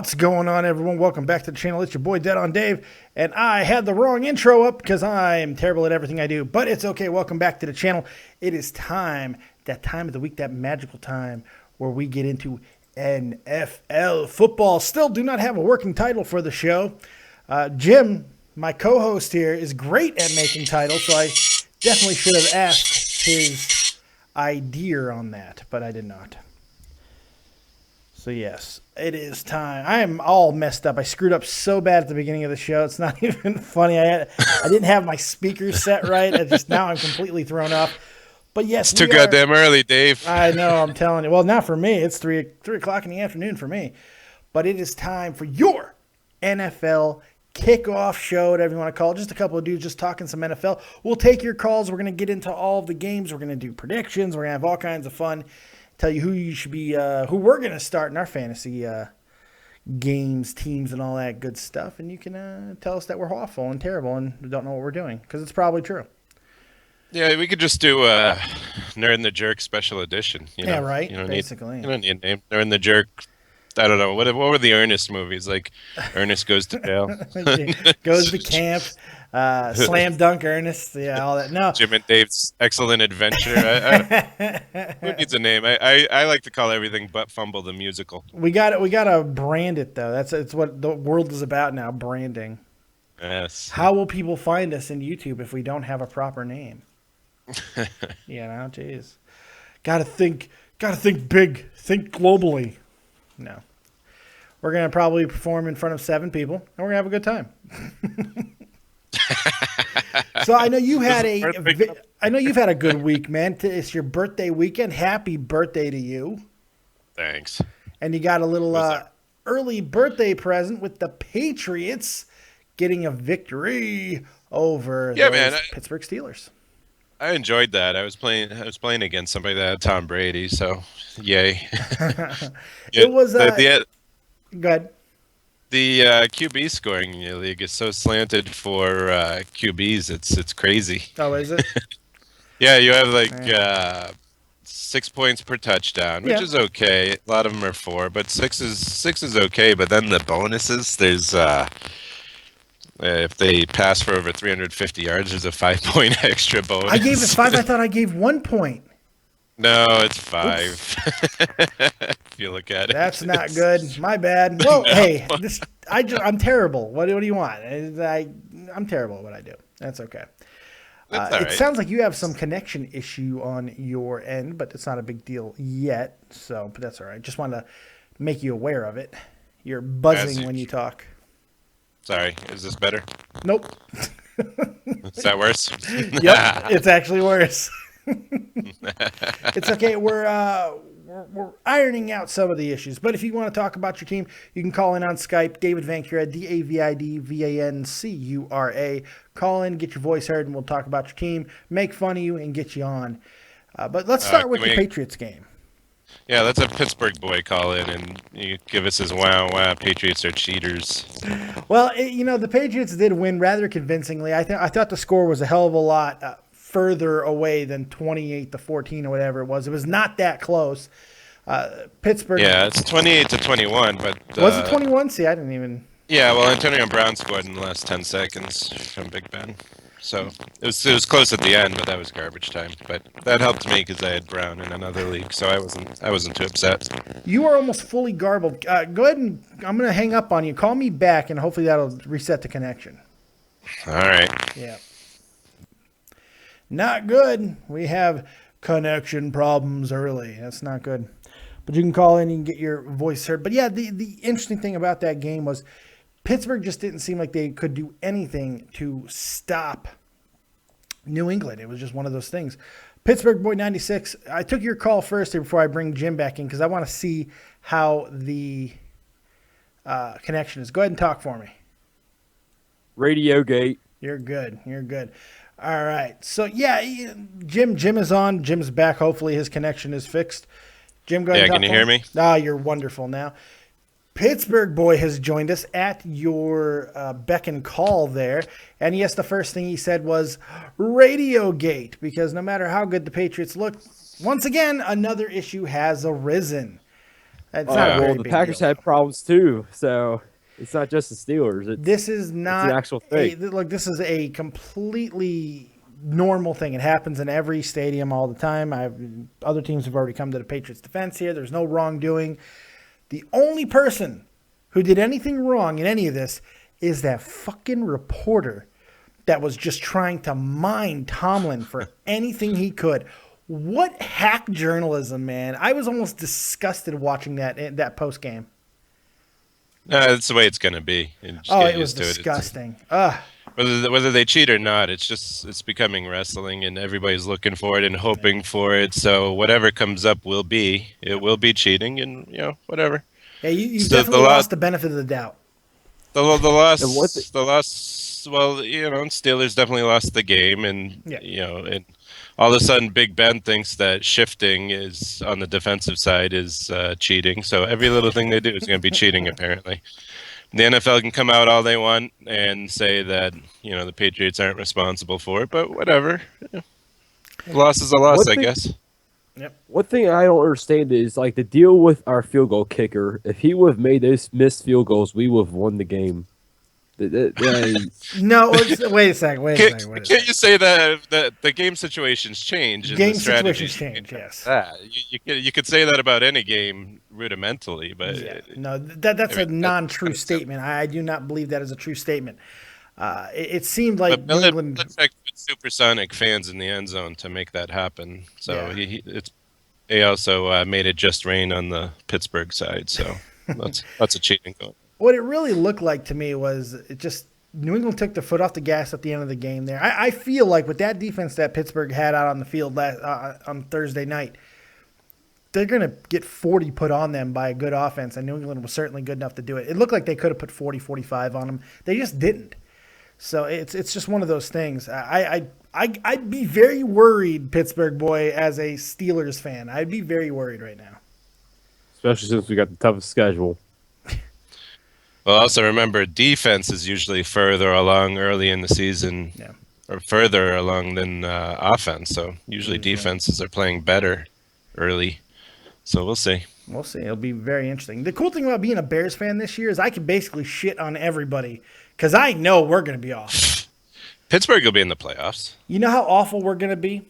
What's going on, everyone? Welcome back to the channel. It's your boy, Dead on Dave, and I had the wrong intro up because I am terrible at everything I do, but it's okay. Welcome back to the channel. It is time, that time of the week, that magical time where we get into NFL football. Still do not have a working title for the show. Jim, my co-host here, is great at making titles, so I definitely should have asked his idea on that, but I did not. So yes, it is time. I am all messed up. I screwed up so bad at the beginning of the show. It's not even funny. I didn't have my speakers set right. Now I'm completely thrown off. But yes, it's too goddamn early, Dave. I know. I'm telling you. Well, not for me. It's 3 o'clock in the afternoon for me. But it is time for your NFL kickoff show, whatever you want to call it. Just a couple of dudes just talking some NFL. We'll take your calls. We're going to get into all of the games. We're going to do predictions. We're going to have all kinds of fun. Tell you who you should be, who we're going to start in our fantasy games, teams, and all that good stuff. And you can tell us that we're awful and terrible and don't know what we're doing, because it's probably true. Yeah, we could just do Nerd and the Jerk special edition. Yeah, right. Basically, you don't need a name. Nerd and the Jerk. I don't know. What were the Ernest movies? Like Ernest Goes to Jail, Goes to Camp, Slam Dunk Ernest, yeah, all that. No, Jim and Dave's Excellent Adventure. Who needs a name? I like to call everything but Fumble the Musical. We got to brand it though. It's what the world is about now, branding. Yes. How will people find us in YouTube if we don't have a proper name? You know, jeez. Gotta think big, think globally. No. We're going to probably perform in front of 7 people, and we're going to have a good time. So I know you've had a good week, man. It's your birthday weekend. Happy birthday to you. Thanks. And you got a little early birthday present with the Patriots getting a victory over Pittsburgh Steelers. I enjoyed that. I was playing against somebody that had Tom Brady, so yay. It was go ahead. The QB scoring in your league is so slanted for QBs. It's crazy. Oh, is it? Yeah, you have like 6 points per touchdown, which is okay. A lot of them are 4, but six is okay. But then the bonuses, there's if they pass for over 350 yards, there's a 5-point extra bonus. I gave it 5. I thought I gave 1 point. No, it's 5. If you look at it, that's not good. My bad. Well, no. Hey, I'm terrible. What do you want? I'm terrible at what I do. That's okay. It sounds like you have some connection issue on your end, but it's not a big deal yet. So, but that's all right. Just wanted to make you aware of it. You're buzzing when you talk. Sorry, is this better? Nope. Is that worse? Yep, it's actually worse. It's okay. We're ironing out some of the issues. But if you want to talk about your team, you can call in on Skype. David Vancura, DavidVancura. Call in, get your voice heard, and we'll talk about your team, make fun of you, and get you on. But let's start with the Patriots game. Yeah, let's have Pittsburgh boy call in and you give us his wow, Patriots are cheaters. Well, the Patriots did win rather convincingly. I thought the score was a hell of a lot further away than 28-14 or whatever it was. It was not that close. Pittsburgh. Yeah, it's 28-21, but was it 21? See, I didn't even. Yeah, well, Antonio Brown scored in the last 10 seconds from Big Ben. So it was close at the end, but that was garbage time. But that helped me because I had Brown in another league, so I wasn't too upset. You are almost fully garbled. Go ahead and I'm going to hang up on you. Call me back, and hopefully that'll reset the connection. All right. Yeah. Not good. We have connection problems early. That's not good. But you can call in and you can get your voice heard. But yeah, the interesting thing about that game was Pittsburgh just didn't seem like they could do anything to stop New England. It was just one of those things. Pittsburgh Boy 96, I took your call first here before I bring Jim back in because I want to see how the connection is. Go ahead and talk for me. Radio Gate. You're good. All right. So, yeah, Jim is on. Jim's back. Hopefully his connection is fixed. Jim, go ahead and talk. Can you hear me? You're wonderful now. Pittsburgh boy has joined us at your beck and call there. And yes, the first thing he said was Radio Gate, because no matter how good the Patriots look, once again, another issue has arisen. It's not a well, very the big Packers deal, had though. problems too, so it's not just the Steelers. This is not an actual thing. This is a completely normal thing. It happens in every stadium all the time. Other teams have already come to the Patriots' defense here. There's no wrongdoing. The only person who did anything wrong in any of this is that fucking reporter that was just trying to mine Tomlin for anything he could. What hack journalism, man! I was almost disgusted watching that post game. That's the way it's going to be. It was disgusting. Whether they cheat or not, it's becoming wrestling, and everybody's looking for it and hoping for it. So whatever comes up will be cheating, and whatever. Yeah, you definitely lost the benefit of the doubt. The loss. Well, Steelers definitely lost the game, and and all of a sudden, Big Ben thinks that shifting is on the defensive side is cheating. So every little thing they do is going to be cheating, apparently. The NFL can come out all they want and say that the Patriots aren't responsible for it, but whatever. A loss is a loss, I guess. Yep. One thing I don't understand is like the deal with our field goal kicker. If he would have made those missed field goals, we would have won the game. No, wait a second. Can't you say that the game situations change? Game situations change, yes. You could say that about any game rudimentally, but that's a non-true statement. I do not believe that is a true statement. It seemed like New England. Let's check supersonic fans in the end zone to make that happen. So they also made it just rain on the Pittsburgh side. So that's a cheating goal. What it really looked like to me was New England took the foot off the gas at the end of the game there. I feel like with that defense that Pittsburgh had out on the field on Thursday night, they're going to get 40 put on them by a good offense, and New England was certainly good enough to do it. It looked like they could have put 40, 45 on them. They just didn't. So it's just one of those things. I'd be very worried, Pittsburgh boy, as a Steelers fan. I'd be very worried right now. Especially since we got the toughest schedule. Well, also remember, defense is usually further along early in the season, or further along than offense. So usually defenses are playing better early. So we'll see. We'll see. It'll be very interesting. The cool thing about being a Bears fan this year is I can basically shit on everybody because I know we're going to be off. Pittsburgh will be in the playoffs. You know how awful we're going to be?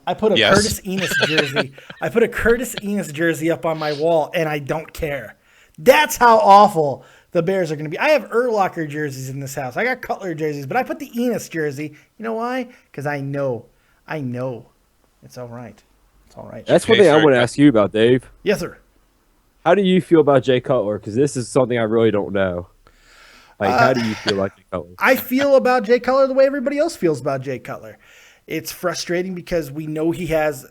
I put a Curtis Enos jersey. I put a Curtis Enos jersey up on my wall, and I don't care. That's how awful the Bears are going to be. I have Urlacher jerseys in this house. I got Cutler jerseys, but I put the Enos jersey. You know why? Because I know. It's all right. It's all right. That's one thing I want to ask you about, Dave. Yes, sir. How do you feel about Jay Cutler? Because this is something I really don't know. How do you feel about Jay Cutler? I feel about Jay Cutler the way everybody else feels about Jay Cutler. It's frustrating because we know he has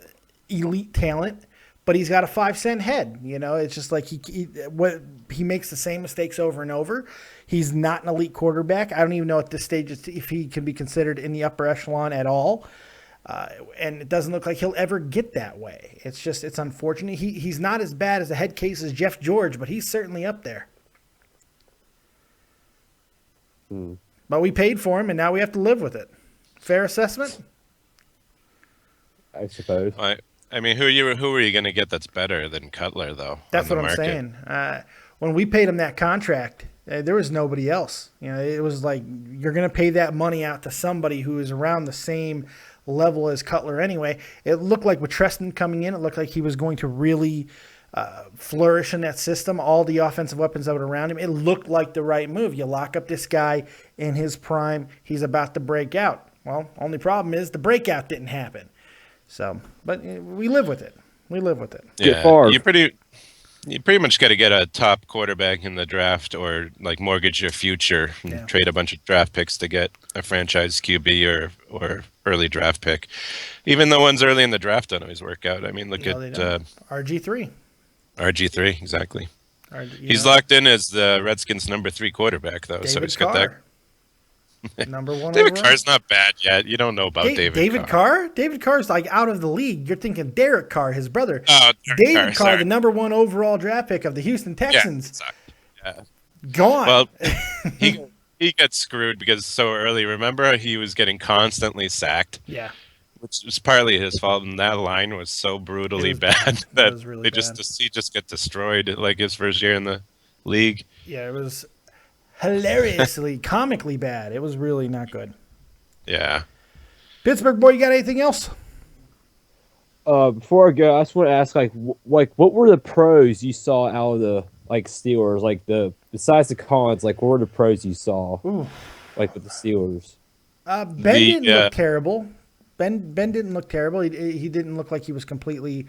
elite talent, but he's got a 5-cent head. It's just like he makes the same mistakes over and over. He's not an elite quarterback. I don't even know at this stage if he can be considered in the upper echelon at all. And it doesn't look like he'll ever get that way. It's unfortunate. He's not as bad as the head case as Jeff George, but he's certainly up there. But we paid for him, and now we have to live with it. Fair assessment? I suppose. I mean, who are you going to get that's better than Cutler, though? That's what I'm saying. When we paid him that contract, there was nobody else. It was like you're going to pay that money out to somebody who is around the same level as Cutler anyway. It looked like with Treston coming in, it looked like he was going to really flourish in that system. All the offensive weapons that were around him, it looked like the right move. You lock up this guy in his prime. He's about to break out. Well, only problem is the breakout didn't happen. So, but we live with it. Yeah, you pretty much got to get a top quarterback in the draft, or like mortgage your future and trade a bunch of draft picks to get a franchise QB or early draft pick. Even the ones early in the draft don't always work out. I mean, look at RG3. RG3, exactly. He's locked in as the Redskins' number 3 quarterback, though. So he's got that. Number 1 David overall. Carr's not bad yet. You don't know about David Carr. David Carr's like out of the league. You're thinking Derek Carr, his brother. Oh, David Carr, the number 1 overall draft pick of the Houston Texans. Yeah. Gone. Well, he got screwed because so early. Remember, he was getting constantly sacked. Yeah. which was partly his fault. And that line was so brutally was bad It that was really they bad. he just get destroyed like his first year in the league. Yeah, it was hilariously, comically bad. It was really not good. Yeah. Pittsburgh boy, you got anything else? Before I go, I just want to ask, like, what were the pros you saw out of the Steelers? Like besides the cons, like, what were the pros you saw, Ooh. like with the Steelers? Ben didn't look terrible. Ben didn't look terrible. He didn't look like he was completely.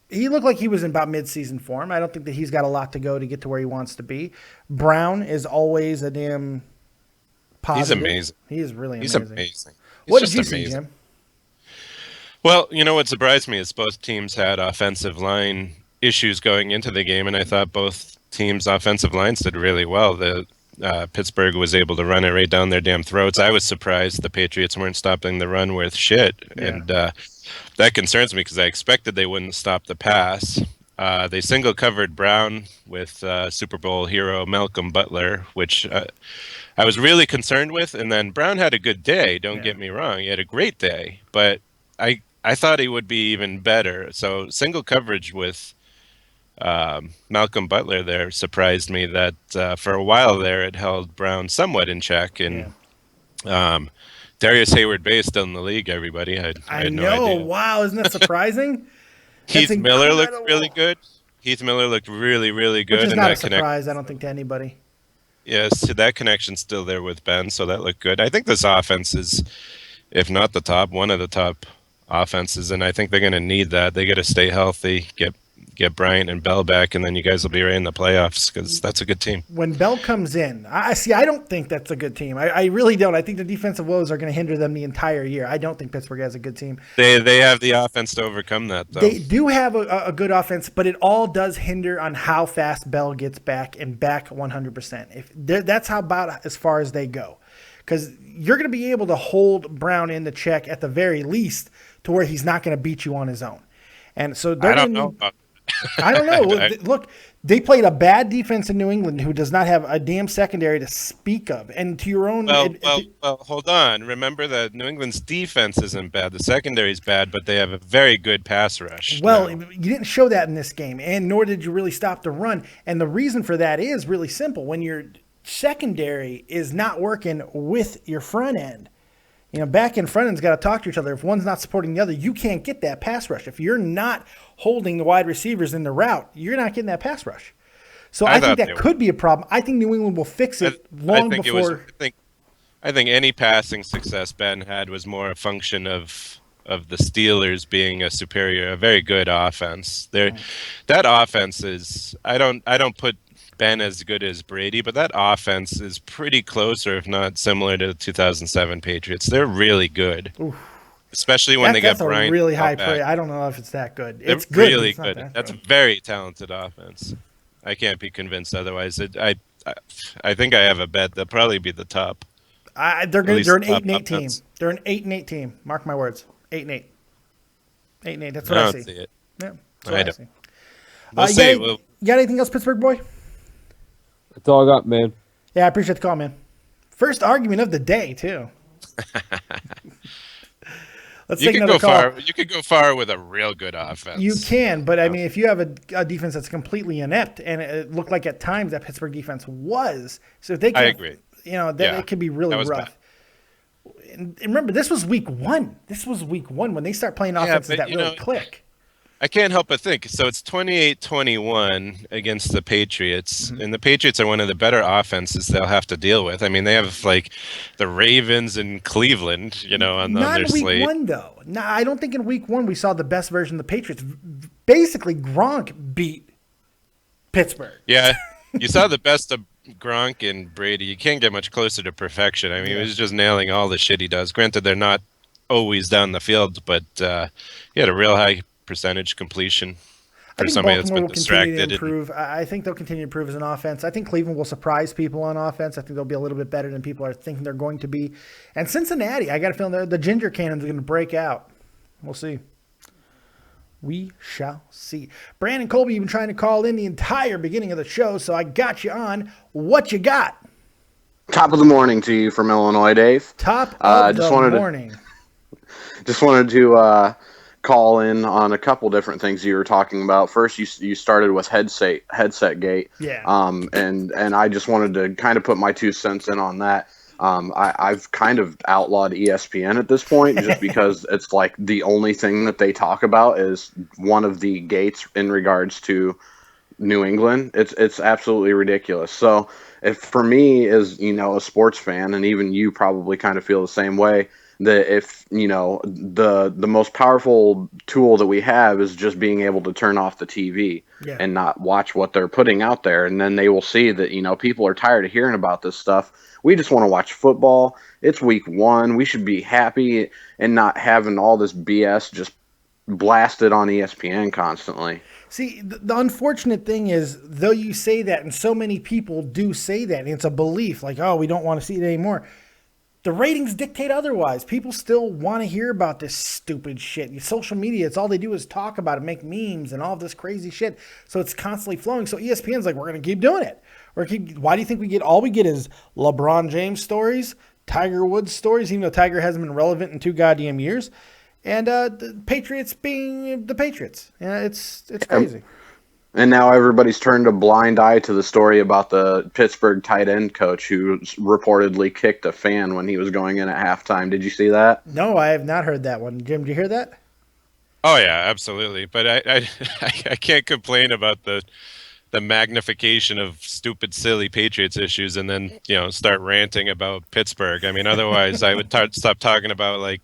He looked like he was in about mid-season form. I don't think that he's got a lot to go to get to where he wants to be. Brown is always a damn positive. He's amazing. He is really amazing. He's amazing. What did you see, Jim? Well, you know what surprised me is both teams had offensive line issues going into the game, and I thought both teams' offensive lines did really well. The Pittsburgh was able to run it right down their damn throats. I was surprised the Patriots weren't stopping the run worth shit, and that concerns me because I expected they wouldn't stop the pass. They single covered Brown with Super Bowl hero Malcolm Butler, which I was really concerned with. And then Brown had a good day. Don't get me wrong; he had a great day, but I thought he would be even better. So single coverage with Malcolm Butler there surprised me that for a while there it held Brown somewhat in check. And Darius Hayward-Bay still in the league, everybody. I had no idea. Wow, isn't that surprising? Heath Miller looked really good. Heath Miller looked really, really good. Which is not a surprise, I don't think, to anybody. Yes, that connection's still there with Ben, so that looked good. I think this offense is, if not the top, one of the top offenses, and I think they're going to need that. They got to stay healthy, get Bryant and Bell back, and then you guys will be right in the playoffs because that's a good team. When Bell comes in, I don't think that's a good team. I really don't. I think the defensive woes are going to hinder them the entire year. I don't think Pittsburgh has a good team. They have the offense to overcome that, though. They do have a good offense, but it all does hinder on how fast Bell gets back and back 100%. That's how about as far as they go, because you're going to be able to hold Brown in the check at the very least to where he's not going to beat you on his own. And so I don't know. I don't know. Look, they played a bad defense in New England who does not have a damn secondary to speak of. And to your own... Well, hold on. Remember that New England's defense isn't bad. The secondary is bad, but they have a very good pass rush. Well, you didn't show that in this game, and nor did you really stop the run. And the reason for that is really simple. When your secondary is not working with your front end, back and front end's got to talk to each other. If one's not supporting the other, you can't get that pass rush. If you're not holding the wide receivers in the route, you're not getting that pass rush. So I think that could be a problem. I think New England will fix it before. I think any passing success Ben had was more a function of the Steelers being a very good offense. That offense is. I don't put Ben as good as Brady, but that offense is pretty close, or if not similar to the 2007 Patriots. They're really good. Oof. Especially when they get Bryant. That's a really high praise. I don't know if it's that good. It's good. Really good. That's a very talented offense. I can't be convinced otherwise. I think I have a bet they'll probably be the top. They're an 8-8 team. They're an 8-8 team. Mark my words. 8-8. 8-8. That's what I see. See it. Yeah. That's what I see. We'll see. You got anything else, Pittsburgh boy? That's all I got, man. Yeah, I appreciate the call, man. First argument of the day, too. Let's take another call. You could go far with a real good offense. You can, but I mean, if you have a defense that's completely inept, and it looked like at times that Pittsburgh defense was, so if they can, I agree. It could be really rough. And remember, this was week one. This was week one when they start playing offenses that really click. I can't help but think. So it's 28-21 against the Patriots, and the Patriots are one of the better offenses they'll have to deal with. I mean, they have like the Ravens and Cleveland, on their slate. Not week one, though. No, I don't think in week one we saw the best version of the Patriots. Basically, Gronk beat Pittsburgh. Yeah, you saw the best of Gronk and Brady. You can't get much closer to perfection. I mean, he was just nailing all the shit he does. Granted, they're not always down the field, but he had a real high percentage completion for somebody that's been distracted. I think they'll continue to improve as an offense. I think Cleveland will surprise people on offense. I think they'll be a little bit better than people are thinking they're going to be. And Cincinnati, I got a feeling the ginger cannons are going to break out. We'll see. We shall see. Brandon Colby, you've been trying to call in the entire beginning of the show, so I got you on. What you got? Top of the morning to you from Illinois, Dave. Top of Just the wanted morning. just wanted to call in on a couple different things you were talking about. First, you started with headset gate. Yeah. And I just wanted to kind of put my 2 cents in on that. I've kind of outlawed ESPN at this point just because it's like the only thing that they talk about is one of the gates in regards to New England. It's absolutely ridiculous. So if for me as a sports fan, and even you probably kind of feel the same way, that if the most powerful tool that we have is just being able to turn off the TV Yeah. and not watch what they're putting out there, and then they will see that people are tired of hearing about this stuff. We just want to watch football. It's week 1. We should be happy and not having all this BS just blasted on ESPN constantly. See, the unfortunate thing is, though you say that, and so many people do say that, and it's a belief, like, oh, we don't want to see it anymore. The ratings dictate otherwise. People still want to hear about this stupid shit. Social media, it's all they do is talk about it, make memes, and all this crazy shit. So it's constantly flowing. So ESPN's like, we're going to keep doing it. Why do you think all we get is LeBron James stories, Tiger Woods stories, even though Tiger hasn't been relevant in 2 goddamn years, and the Patriots being the Patriots. Yeah, it's crazy. And now everybody's turned a blind eye to the story about the Pittsburgh tight end coach who reportedly kicked a fan when he was going in at halftime. Did you see that? No, I have not heard that one. Jim, did you hear that? Oh yeah, absolutely. But I can't complain about the magnification of stupid, silly Patriots issues, and then start ranting about Pittsburgh. I mean, otherwise I would stop talking about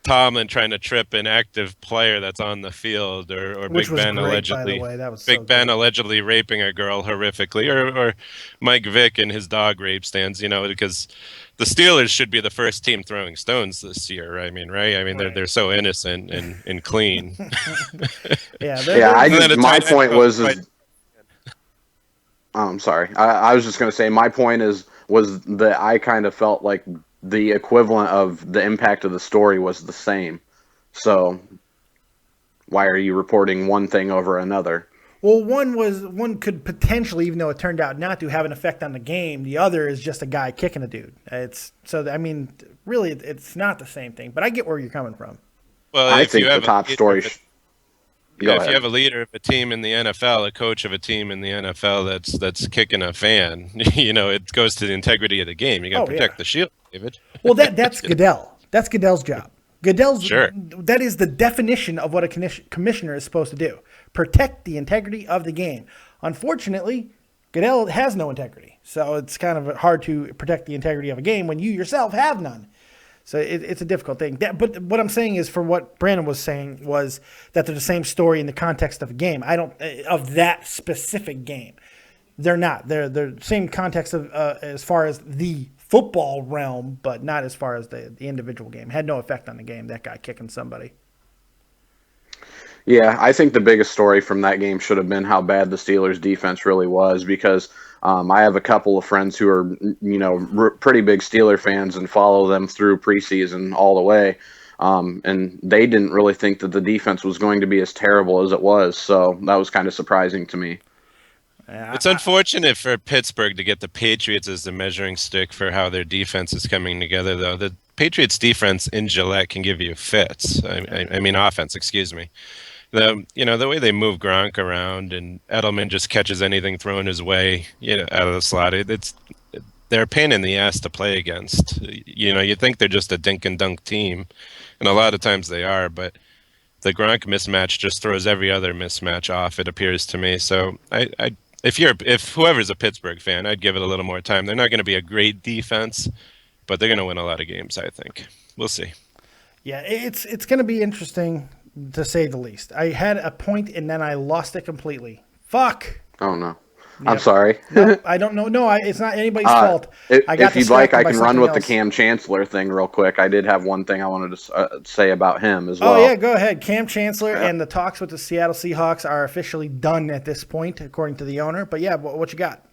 Tomlin trying to trip an active player that's on the field, or Which Big Ben great, allegedly, by the way. That was Big so Ben good. allegedly raping a girl horrifically, or Mike Vick and his dog rape stands. Because the Steelers should be the first team throwing stones this year. I mean, right? I mean, Right. they're so innocent and clean. Yeah, my point was. I'm sorry. I was just going to say my point was that I kind of felt like the equivalent of the impact of the story was the same. So why are you reporting one thing over another? well, one could potentially, even though it turned out not to, have an effect on the game. The other is just a guy kicking a dude. Really, it's not the same thing. But I get where you're coming from. Well, I if think you have the top story. if you have a leader of a team in the NFL, a coach of a team in the NFL that's kicking a fan, it goes to the integrity of the game. You got to protect the shield, David. Well, that's Goodell. That's Goodell's job. Sure. That is the definition of what a commissioner is supposed to do. Protect the integrity of the game. Unfortunately, Goodell has no integrity. So it's kind of hard to protect the integrity of a game when you yourself have none. So it's a difficult thing. But what I'm saying is, for what Brandon was saying, was that they're the same story in the context of a game. Of that specific game. They're not. They're the same context of as far as the football realm, but not as far as the individual game. Had no effect on the game, that guy kicking somebody. Yeah, I think the biggest story from that game should have been how bad the Steelers' defense really was, because I have a couple of friends who are, pretty big Steeler fans and follow them through preseason all the way, and they didn't really think that the defense was going to be as terrible as it was, so that was kind of surprising to me. It's unfortunate for Pittsburgh to get the Patriots as the measuring stick for how their defense is coming together, though. The Patriots' defense in Gillette can give you fits. I mean, offense, excuse me. The way they move Gronk around, and Edelman just catches anything thrown his way, out of the slot. They're a pain in the ass to play against. You think they're just a dink and dunk team, and a lot of times they are, but the Gronk mismatch just throws every other mismatch off, it appears to me. So if whoever's a Pittsburgh fan, I'd give it a little more time. They're not going to be a great defense, but they're going to win a lot of games, I think. We'll see. Yeah, it's going to be interesting, to say the least. I had a point and then I lost it completely. Fuck. Oh, no. Yep. I'm sorry. No, I don't know. No, it's not anybody's fault. If you'd like, I can run with the Cam Chancellor thing real quick. I did have one thing I wanted to say about him as well. Oh, yeah, go ahead. Cam Chancellor and the talks with the Seattle Seahawks are officially done at this point, according to the owner. But, yeah, what you got?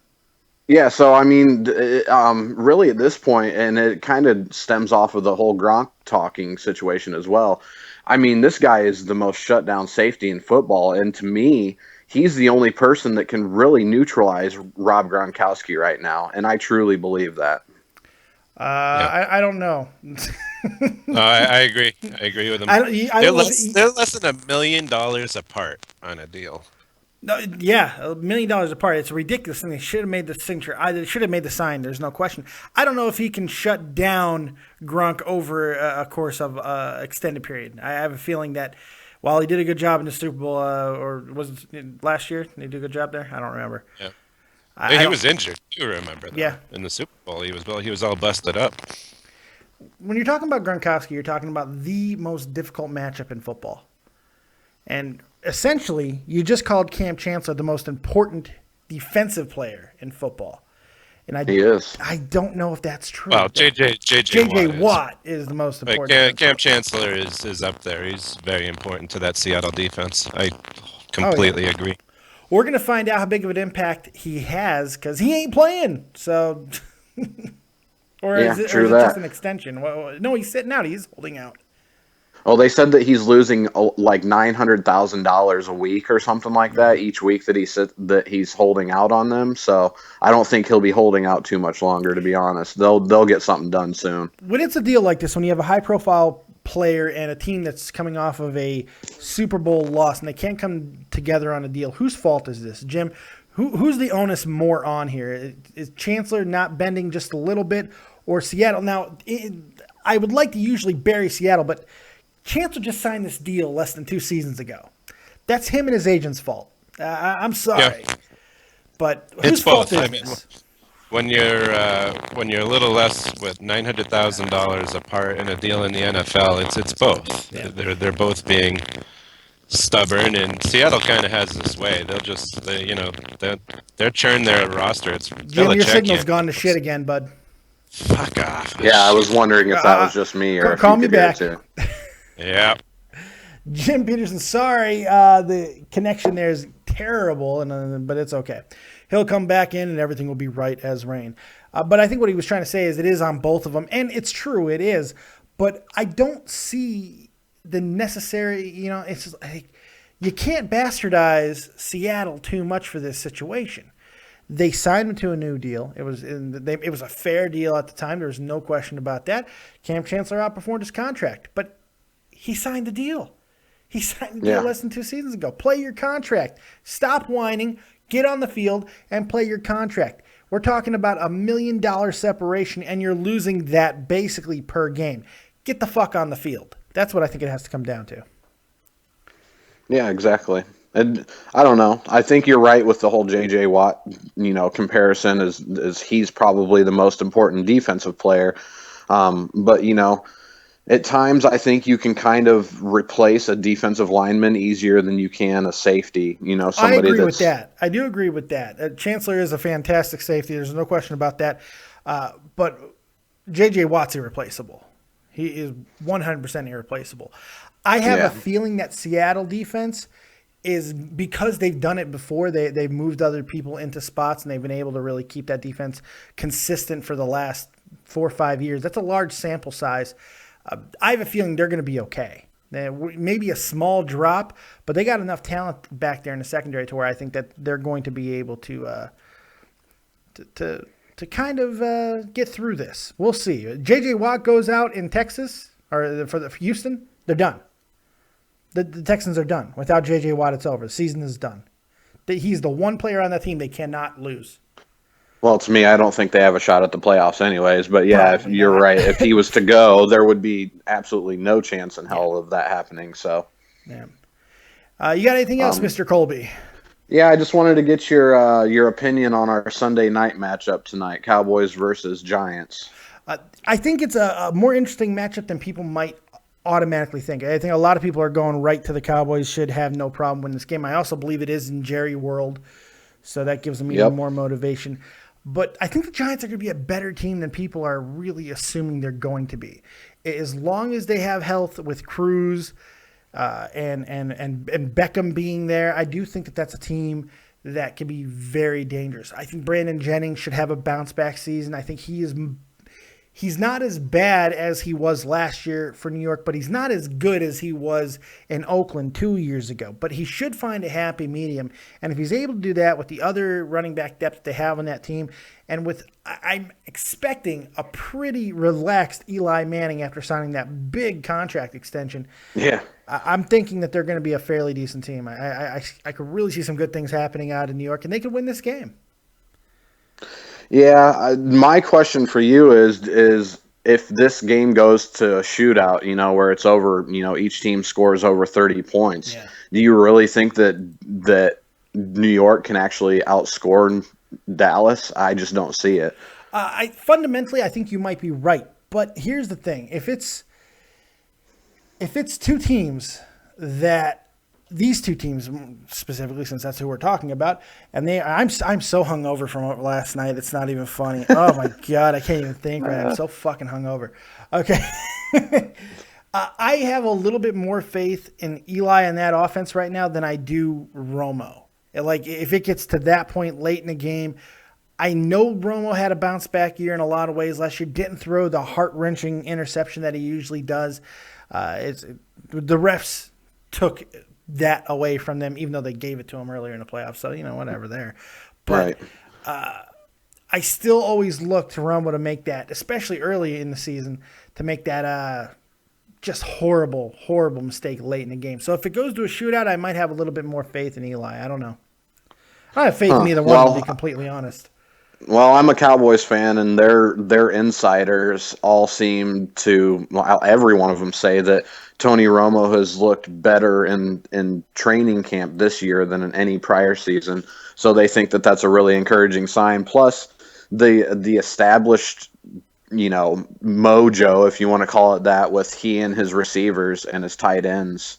Yeah, so, I mean, really at this point, and it kind of stems off of the whole Gronk talking situation as well. I mean, this guy is the most shut down safety in football, and to me, he's the only person that can really neutralize Rob Gronkowski right now, and I truly believe that. I don't know. No, I agree. I agree with them. I They're don't know if they're less than $1 million apart on a deal. no, yeah, $1 million apart. It's ridiculous, and they should have made the signature. They should have made the sign. There's no question. I don't know if he can shut down Gronk over a course of extended period. I have a feeling that while he did a good job in the Super Bowl, or was it last year? Did he do a good job there? I don't remember. Yeah. I He don't- was injured. You remember that? Yeah. In the Super Bowl, he was all busted up. When you're talking about Gronkowski, you're talking about the most difficult matchup in football. And essentially, you just called Cam Chancellor the most important defensive player in football. And He is. I don't know if that's true. Well, JJ Watt is the most But important. Cam Chancellor is up there. He's very important to that Seattle defense. I completely agree. We're going to find out how big of an impact he has because he ain't playing. So, or Yeah, is it, true or is it that. just an extension? Well, no, he's sitting out. He's holding out. Oh, they said that he's losing like $900,000 a week or something like that each week that he's holding out on them. So I don't think he'll be holding out too much longer. To be honest, they'll get something done soon. When it's a deal like this, when you have a high-profile player and a team that's coming off of a Super Bowl loss and they can't come together on a deal, whose fault is this, Jim? Who's the onus more on here? Is Chancellor not bending just a little bit, or Seattle? Now, I would like to usually bury Seattle, but Chancellor just signed this deal less than 2 seasons ago. That's him and his agent's fault. I'm sorry, but whose It's fault both. is I mean, this? when you're a little less with $900,000 apart in a deal in the NFL, it's both. Yeah. They're both being stubborn, and Seattle kind of has this way. They'll churn their roster. It's Jim, your Belichick signal's can't- gone to shit again, bud. Fuck off. Yeah, I was wondering if that was just me or if call you me could hear back. it too. Yeah. Jim Peterson, sorry, the connection there is terrible, but it's okay. He'll come back in and everything will be right as rain. But I think what he was trying to say is it is on both of them, and it's true, it is. But I don't see the necessary, it's just like you can't bastardize Seattle too much for this situation. They signed him to a new deal. It was a fair deal at the time. There was no question about that. Cam Chancellor outperformed his contract, but he signed the deal. He signed the deal less than 2 seasons ago. Play your contract. Stop whining. Get on the field and play your contract. We're talking about $1 million separation, and you're losing that basically per game. Get the fuck on the field. That's what I think it has to come down to. Yeah, exactly. And I don't know. I think you're right with the whole J.J. Watt, comparison is he's probably the most important defensive player. But at times I think you can kind of replace a defensive lineman easier than you can a safety. Somebody I agree that's with that. I do agree with that. Chancellor is a fantastic safety. There's no question about that. But J.J. Watt's irreplaceable. He is 100% irreplaceable. I have a feeling that Seattle defense is, because they've done it before, they've moved other people into spots and they've been able to really keep that defense consistent for the last 4 or 5 years. That's a large sample size. I have a feeling they're going to be okay. Maybe a small drop, but they got enough talent back there in the secondary to where I think that they're going to be able to kind of get through this. We'll see. J.J. Watt goes out in Texas or for Houston. They're done. The Texans are done. Without J.J. Watt, it's over. The season is done. He's the one player on that team they cannot lose. Well, to me, I don't think they have a shot at the playoffs anyways. But yeah, if you're not. right. If he was to go, there would be absolutely no chance in hell of that happening. So, Yeah. You got anything else, Mr. Colby? yeah, I just wanted to get your opinion on our Sunday night matchup tonight: Cowboys versus Giants. I think it's a more interesting matchup than people might automatically think. I think a lot of people are going right to the Cowboys should have no problem winning this game. I also believe it is in Jerry World, so that gives them even more motivation. But I think the Giants are going to be a better team than people are really assuming they're going to be. As long as they have health with Cruz and Beckham being there, I do think that that's a team that can be very dangerous. I think Brandon Jennings should have a bounce back season. I think he He's not as bad as he was last year for New York, but he's not as good as he was in Oakland 2 years ago. But he should find a happy medium. And if he's able to do that with the other running back depth they have on that team, and I'm expecting a pretty relaxed Eli Manning after signing that big contract extension. Yeah. I'm thinking that they're going to be a fairly decent team. I could really see some good things happening out in New York, and they could win this game. Yeah, my question for you is if this game goes to a shootout, where it's over, each team scores over 30 points. Yeah. Do you really think that New York can actually outscore Dallas? I just don't see it. Fundamentally, I think you might be right. But here's the thing: if it's two teams that these two teams specifically, since that's who we're talking about, and I'm so hungover from last night, it's not even funny. Oh my God, I can't even think right now. I'm so fucking hungover. Okay. I have a little bit more faith in Eli and that offense right now than I do Romo. Like, if it gets to that point late in the game, I know Romo had a bounce back year in a lot of ways last year. Didn't throw the heart-wrenching interception that he usually does. The refs took that away from them, even though they gave it to him earlier in the playoffs. So, whatever there. But Right. I still always look to Romo to make that, especially early in the season, to make that just horrible, horrible mistake late in the game. So if it goes to a shootout, I might have a little bit more faith in Eli. I don't know. I have faith in either one, to be completely honest. Well, I'm a Cowboys fan, and their insiders all seem to, every one of them say that Tony Romo has looked better in training camp this year than in any prior season. So they think that that's a really encouraging sign. Plus, the established, mojo, if you want to call it that, with he and his receivers and his tight ends,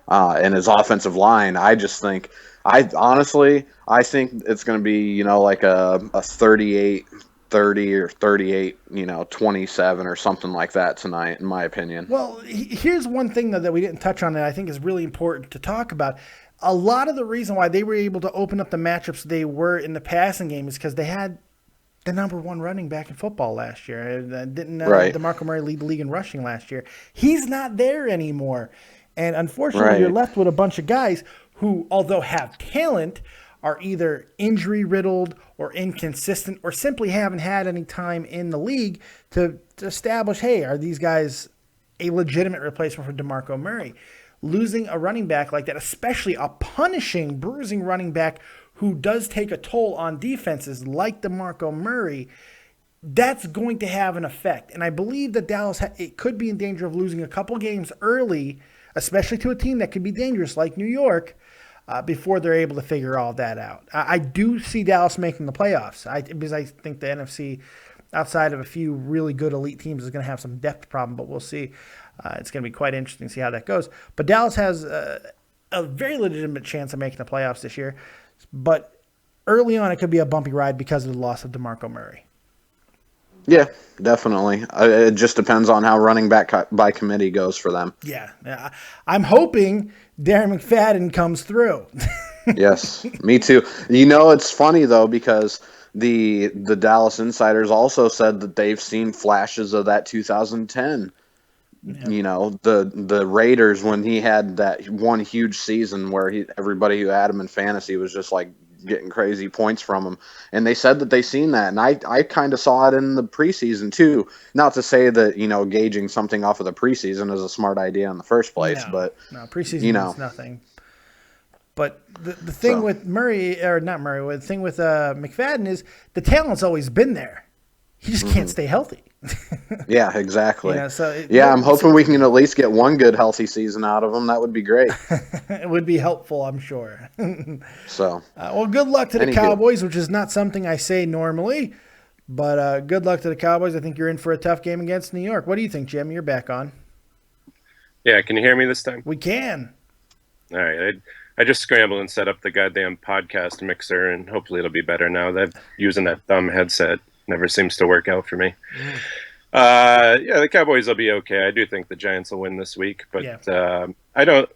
and his offensive line. I just think, I think it's going to be, like a 38-30 or 38-27 or something like that tonight, in my opinion. Well, here's one thing, though, that we didn't touch on that I think is really important to talk about. A lot of the reason why they were able to open up the matchups they were in the passing game is because they had the number one running back in football last year. Didn't DeMarco Murray lead the league in rushing last year? He's not there anymore. And unfortunately, you're left with a bunch of guys who, although have talent, are either injury-riddled or inconsistent or simply haven't had any time in the league to establish, hey, are these guys a legitimate replacement for DeMarco Murray? Losing a running back like that, especially a punishing, bruising running back who does take a toll on defenses like DeMarco Murray, that's going to have an effect. And I believe that Dallas it could be in danger of losing a couple games early, especially to a team that could be dangerous like New York, before they're able to figure all that out. I do see Dallas making the playoffs because I think the NFC, outside of a few really good elite teams, is going to have some depth problem, but we'll see. It's going to be quite interesting to see how that goes. But Dallas has a very legitimate chance of making the playoffs this year. But early on, it could be a bumpy ride because of the loss of DeMarco Murray. Yeah, definitely. It just depends on how running back by committee goes for them. Yeah. I'm hoping Darren McFadden comes through. Yes, me too. It's funny, though, because the Dallas insiders also said that they've seen flashes of that 2010. Yeah. The Raiders, when he had that one huge season where everybody who had him in fantasy was just like getting crazy points from him. And they said that they seen that. And I kind of saw it in the preseason too. Not to say that, gauging something off of the preseason is a smart idea in the first place, but preseason means nothing. But the thing with the thing with McFadden is the talent's always been there. He just can't stay healthy. Yeah, exactly. I'm hoping we can at least get one good healthy season out of him. That would be great. It would be helpful, I'm sure. Well, good luck to the Cowboys, which is not something I say normally, but good luck to the Cowboys. I think you're in for a tough game against New York. What do you think, Jim? You're back on. Yeah, can you hear me this time? We can. All right. I just scrambled and set up the goddamn podcast mixer, and hopefully it'll be better now. That using that dumb headset never seems to work out for me. The Cowboys will be okay. I do think the Giants will win this week, but I don't.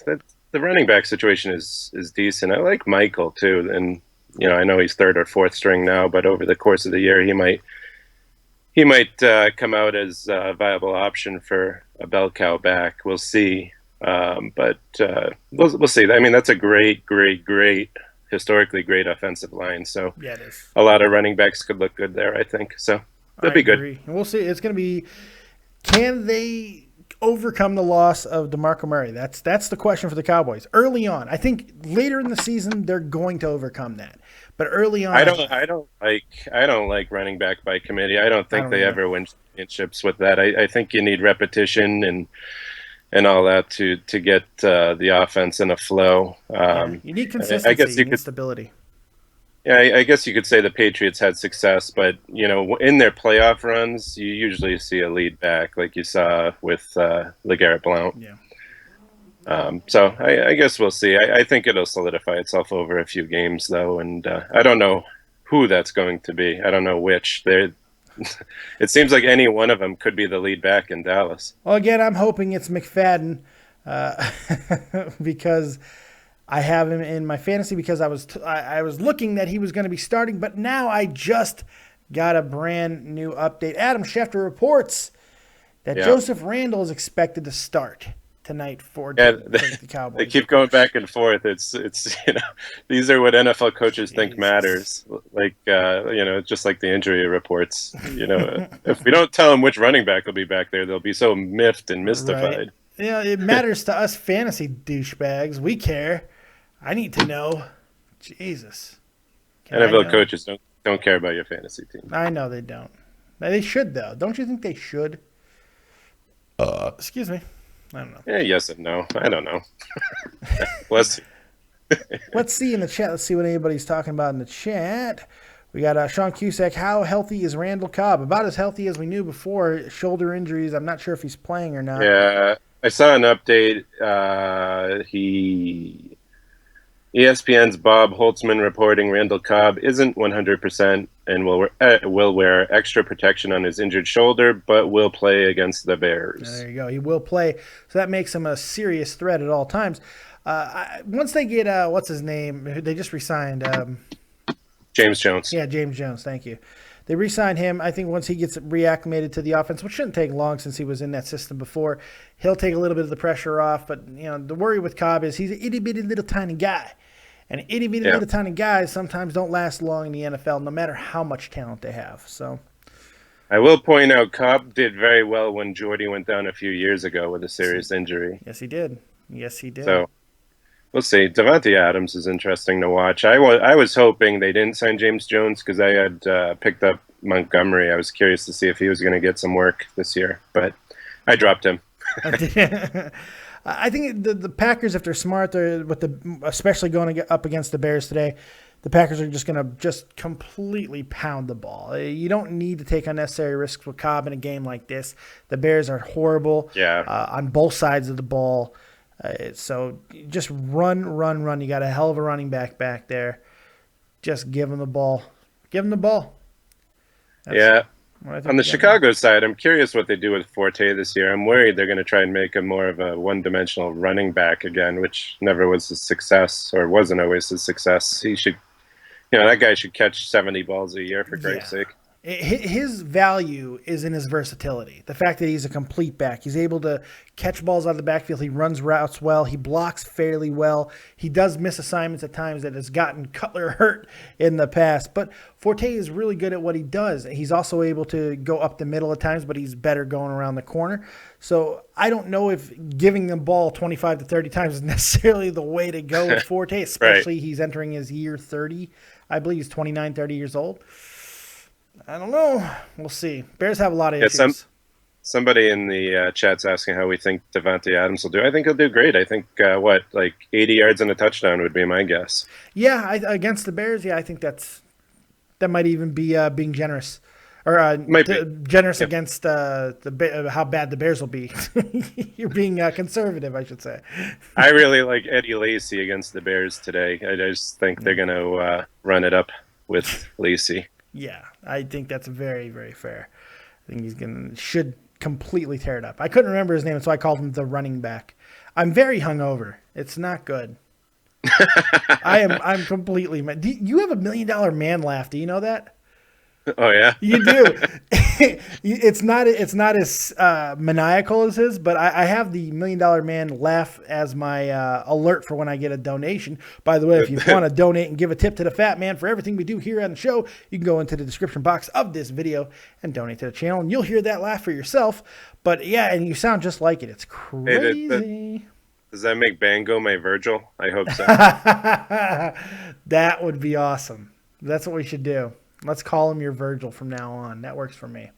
The running back situation is decent. I like Michael too, and I know he's third or fourth string now, but over the course of the year he might he might come out as a viable option for a bell cow back. We'll see. But we'll see. I mean, that's a great, historically great offensive line. So Yeah, it is. a lot of running backs could look good there, I think. So they'll be good. And we'll see. It's going to be, can they overcome the loss of DeMarco Murray? That's the question for the Cowboys. Early on, I think later in the season they're going to overcome that. But early on, I don't like running back by committee. I don't think they ever win championships with that. I think you need repetition and all that to get the offense in a flow. you need consistency. I guess you could stability. Yeah, I guess you could say the Patriots had success, but in their playoff runs, you usually see a lead back, like you saw with LeGarrette Blount. Yeah. So I guess we'll see. I think it'll solidify itself over a few games, though, and I don't know who that's going to be. I don't know which. It seems like any one of them could be the lead back in Dallas. Well, again, I'm hoping it's McFadden because I have him in my fantasy because I was looking that he was going to be starting, but now I just got a brand new update. Adam Schefter reports that Joseph Randle is expected to start tonight for the Cowboys. They keep going back and forth. It's these are what NFL coaches think matters. Like just like the injury reports. If we don't tell them which running back will be back there, they'll be so miffed and mystified. Right. Yeah, it matters to us fantasy douchebags. We care. I need to know. Jesus. NFL coaches don't care about your fantasy team. I know they don't. They should though. Don't you think they should? Excuse me. I don't know. Yeah, yes and no. I don't know. Let's see. Let's see in the chat. Let's see what anybody's talking about in the chat. We got Sean Cusack. How healthy is Randall Cobb? About as healthy as we knew before. Shoulder injuries. I'm not sure if he's playing or not. Yeah, I saw an update. ESPN's Bob Holtzman reporting Randall Cobb isn't 100% and will wear extra protection on his injured shoulder, but will play against the Bears. There you go. He will play. So that makes him a serious threat at all times. Once they get, what's his name? They just re-signed. James Jones. Yeah, James Jones. Thank you. They re-signed him. I think once he gets reacclimated to the offense, which shouldn't take long since he was in that system before, he'll take a little bit of the pressure off. But, the worry with Cobb is he's an itty-bitty little tiny guy. And itty-bitty little tiny guys sometimes don't last long in the NFL, no matter how much talent they have. So, I will point out Cobb did very well when Jordy went down a few years ago with a serious injury. Yes, he did. Yes, he did. So, we'll see. Davante Adams is interesting to watch. I was hoping they didn't sign James Jones because I had picked up Montgomery. I was curious to see if he was going to get some work this year, but I dropped him. I think the Packers, if they're smart, especially going up against the Bears today, the Packers are just going to completely pound the ball. You don't need to take unnecessary risks with Cobb in a game like this. The Bears are horrible on both sides of the ball. So just run. You got a hell of a running back there. Just give him the ball. Give him the ball. On the Chicago side, I'm curious what they do with Forte this year. I'm worried they're going to try and make him more of a one-dimensional running back again, which never was a success or wasn't always a success. He should, that guy should catch 70 balls a year for Christ's sake. His value is in his versatility. The fact that he's a complete back. He's able to catch balls out of the backfield. He runs routes well. He blocks fairly well. He does miss assignments at times that has gotten Cutler hurt in the past. But Forte is really good at what he does. He's also able to go up the middle at times, but he's better going around the corner. So I don't know if giving the ball 25 to 30 times is necessarily the way to go with Forte, especially he's entering his year 30. I believe he's 29, 30 years old. I don't know. We'll see. Bears have a lot of issues. Somebody in the chat's asking how we think Davante Adams will do. I think he'll do great. I think, 80 yards and a touchdown would be my guess. Yeah, against the Bears, I think that might even be being generous. Or generous against how bad the Bears will be. You're being conservative, I should say. I really like Eddie Lacy against the Bears today. I just think they're going to run it up with Lacy. Yeah, I think that's very, very fair. I think should completely tear it up. I couldn't remember his name, so I called him the running back. I'm very hungover. It's not good. I'm completely. You have $1 million man laugh. Do you know that? Oh yeah, you do. it's not as maniacal as his, but I have the $1 Million Man laugh as my alert for when I get a donation. By the way, if you want to donate and give a tip to the Fat Man for everything we do here on the show, you can go into the description box of this video and donate to the channel, and you'll hear that laugh for yourself. But yeah, and you sound just like it. It's crazy. Hey, does that make Bango my Virgil? I hope so. That would be awesome. That's what we should do. Let's call him your Virgil from now on. That works for me.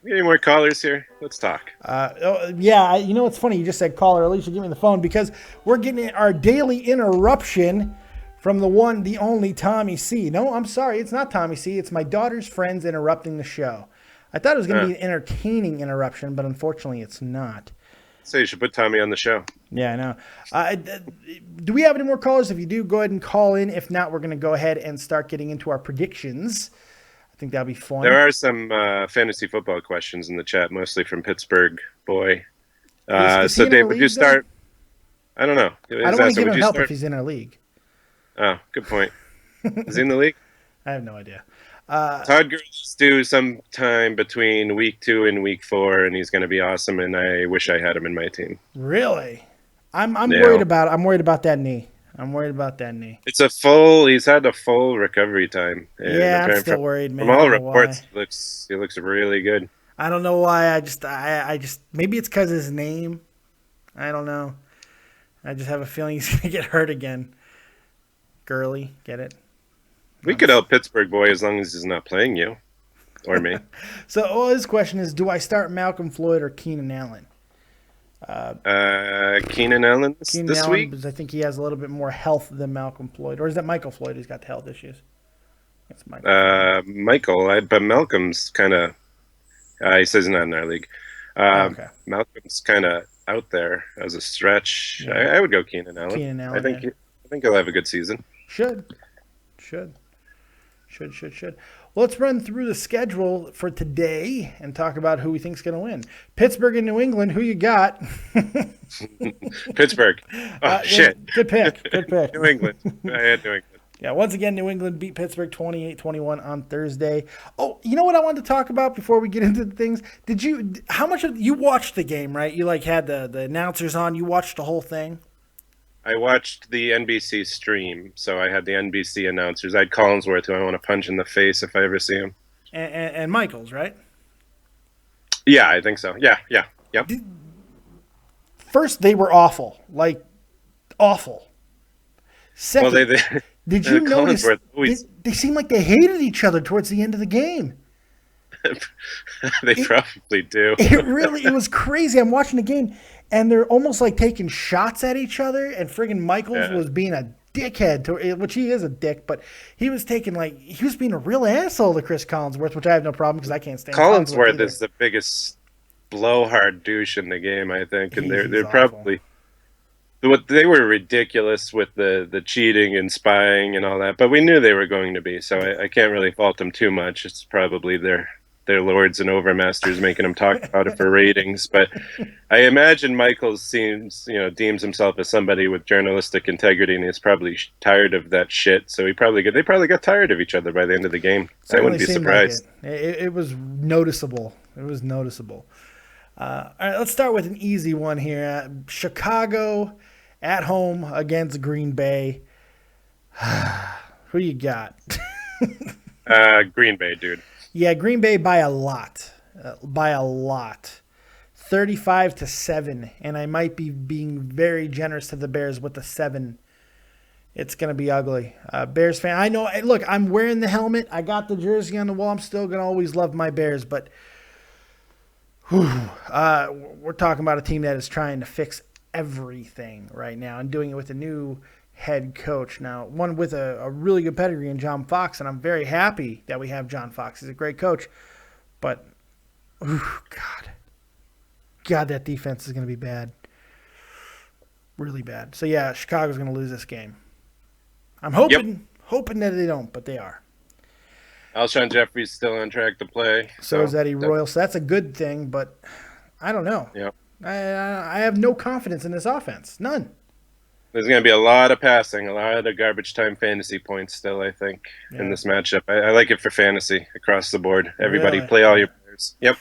Any more callers here? Let's talk. Yeah, you know what's funny? You just said caller. Alicia, give me the phone because we're getting our daily interruption from the one, the only Tommy C. No, I'm sorry. It's not Tommy C. It's my daughter's friends interrupting the show. I thought it was going to be an entertaining interruption, but unfortunately it's not. So you should put Tommy on the show. Yeah, I know. Do we have any more callers? If you do, go ahead and call in. If not, we're going to go ahead and start getting into our predictions. I think that'll be fun. There are some fantasy football questions in the chat, mostly from Pittsburgh Boy. Is he so, in Dave, our would league, you start? I don't know. I don't want to give him help if he's in our league. Oh, good point. Is he in the league? I have no idea. Todd Gurley's due sometime between week 2 and week 4, and he's going to be awesome. And I wish I had him in my team. Really? I'm Yeah. worried about. I'm worried about that knee. It's a full. He's had a full recovery time. And Yeah, I'm apparently still worried, man. From all I don't know reports, why. he looks really good. I don't know why. I just maybe it's because his name. I don't know. I just have a feeling he's gonna get hurt again. Gurley, get it? We could help Pittsburgh Boy as long as he's not playing you or me. So, his question is: do I start Malcolm Floyd or Keenan Allen? Keenan Allen Keenan this Allen, week. because I think he has a little bit more health than Malcolm Floyd, or is that Michael Floyd who's got the health issues? It's Michael. Michael, but Malcolm's kind of. He says he's not in our league. Okay. Malcolm's kind of out there as a stretch. Yeah. I would go Keenan Allen. Keenan Allen, I think yeah. I think he'll have a good season. Should. Well, let's run through the schedule for today and talk about who we think's going to win. Pittsburgh and New England. Who you got? Pittsburgh. Oh shit. Good pick. New England. I had New England. Yeah, once again, New England beat Pittsburgh 28-21 on Thursday. Oh, you know what I wanted to talk about before we get into the things? How much of you watched the game, right? You had the announcers on. You watched the whole thing? I watched the NBC stream, so I had the NBC announcers. I had Collinsworth, who I want to punch in the face if I ever see him. And Michaels, right? Yeah, I think so. Yeah. Yep. First, they were awful. Like, awful. Second, Well, did you notice Collinsworth always- they seemed like they hated each other towards the end of the game? They probably do. It was crazy. I'm watching the game, and they're almost like taking shots at each other, and friggin' Michaels was being a dickhead, which he is a dick, but he was being a real asshole to Chris Collinsworth, which I have no problem because I can't stand Collinsworth is the biggest blowhard douche in the game, I think, and He's they're awful. probably they were ridiculous with the cheating and spying and all that, but we knew they were going to be, so I can't really fault them too much. It's probably their lords and overmasters making them talk about it for ratings. But I imagine Michael deems himself as somebody with journalistic integrity, and he's probably tired of that shit. So they probably got tired of each other by the end of the game. I wouldn't be surprised. It was noticeable. All right, let's start with an easy one here. Chicago at home against Green Bay. Who you got? Green Bay, dude. Yeah, Green Bay by a lot. 35-7, and I might be being very generous to the Bears with the 7. It's going to be ugly. Bears fan, I know. Look, I'm wearing the helmet. I got the jersey on the wall. I'm still going to always love my Bears, but we're talking about a team that is trying to fix everything right now and doing it with a new head coach. Now, one with a really good pedigree in John Fox, and I'm very happy that we have John Fox. He's a great coach, but God, that defense is going to be bad. Really bad. So, yeah, Chicago's going to lose this game. I'm hoping that they don't, but they are. Alshon Jeffrey's still on track to play. So is Eddie Royal. So that's a good thing, but I don't know. Yep. I have no confidence in this offense. None. There's going to be a lot of passing, a lot of garbage time fantasy points still, I think, in this matchup. I like it for fantasy across the board. Everybody Really? play all your players. receivers. Yep.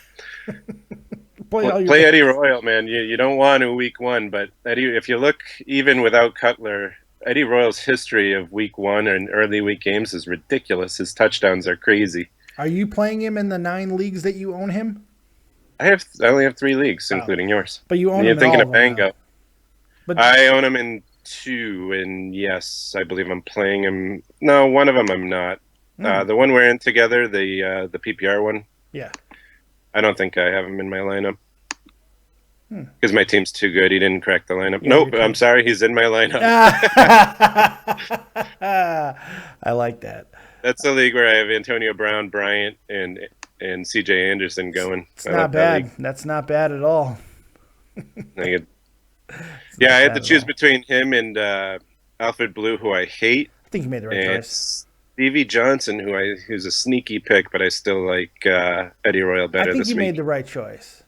Play Play Eddie Royal, man. You don't want to week one, but Eddie, if you look even without Cutler, Eddie Royal's history of week one and early week games is ridiculous. His touchdowns are crazy. Are you playing him in the 9 leagues that you own him? I only have 3 leagues, including yours. But you own You're him in thinking all of of them, Mango. though. But I own him in 2, and yes, I believe I'm playing him. No, one of them I'm not. The one we're in together, the PPR one. Yeah. I don't think I have him in my lineup because my team's too good. He didn't crack the lineup. Yeah, Nope, I'm sorry. He's in my lineup. I like that. That's the league where I have Antonio Brown, Bryant, and CJ Anderson going. It's not bad. That's not bad at all. I had to choose between him and Alfred Blue, who I hate. I think you made the right and choice. Stevie Johnson, who's a sneaky pick, but I still like Eddie Royal better I think this you week. made the right choice.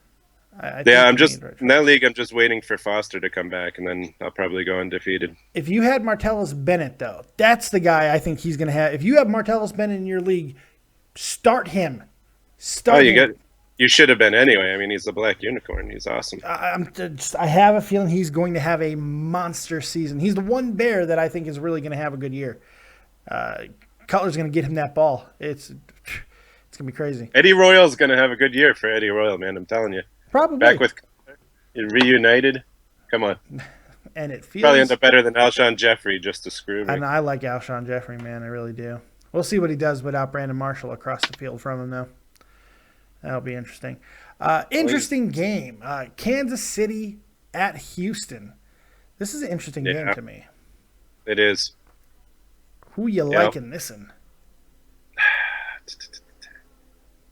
I Yeah, I'm think you just made the right in choice. that league. I'm just waiting for Foster to come back, and then I'll probably go undefeated. If you had Martellus Bennett, though, that's the guy I think he's going to have. If you have Martellus Bennett in your league, start him. You should have been anyway. I mean, he's a black unicorn. He's awesome. I have a feeling he's going to have a monster season. He's the one Bear that I think is really going to have a good year. Cutler's going to get him that ball. It's going to be crazy. Eddie Royal's going to have a good year for Eddie Royal, man. I'm telling you. Probably. Back with reunited. Come on. And it feels Probably end up better than Alshon Jeffrey just to screw me. And I like Alshon Jeffrey, man. I really do. We'll see what he does without Brandon Marshall across the field from him, though. That'll be interesting. Interesting game. Kansas City at Houston. This is an interesting game to me. It is. Who you liking this in?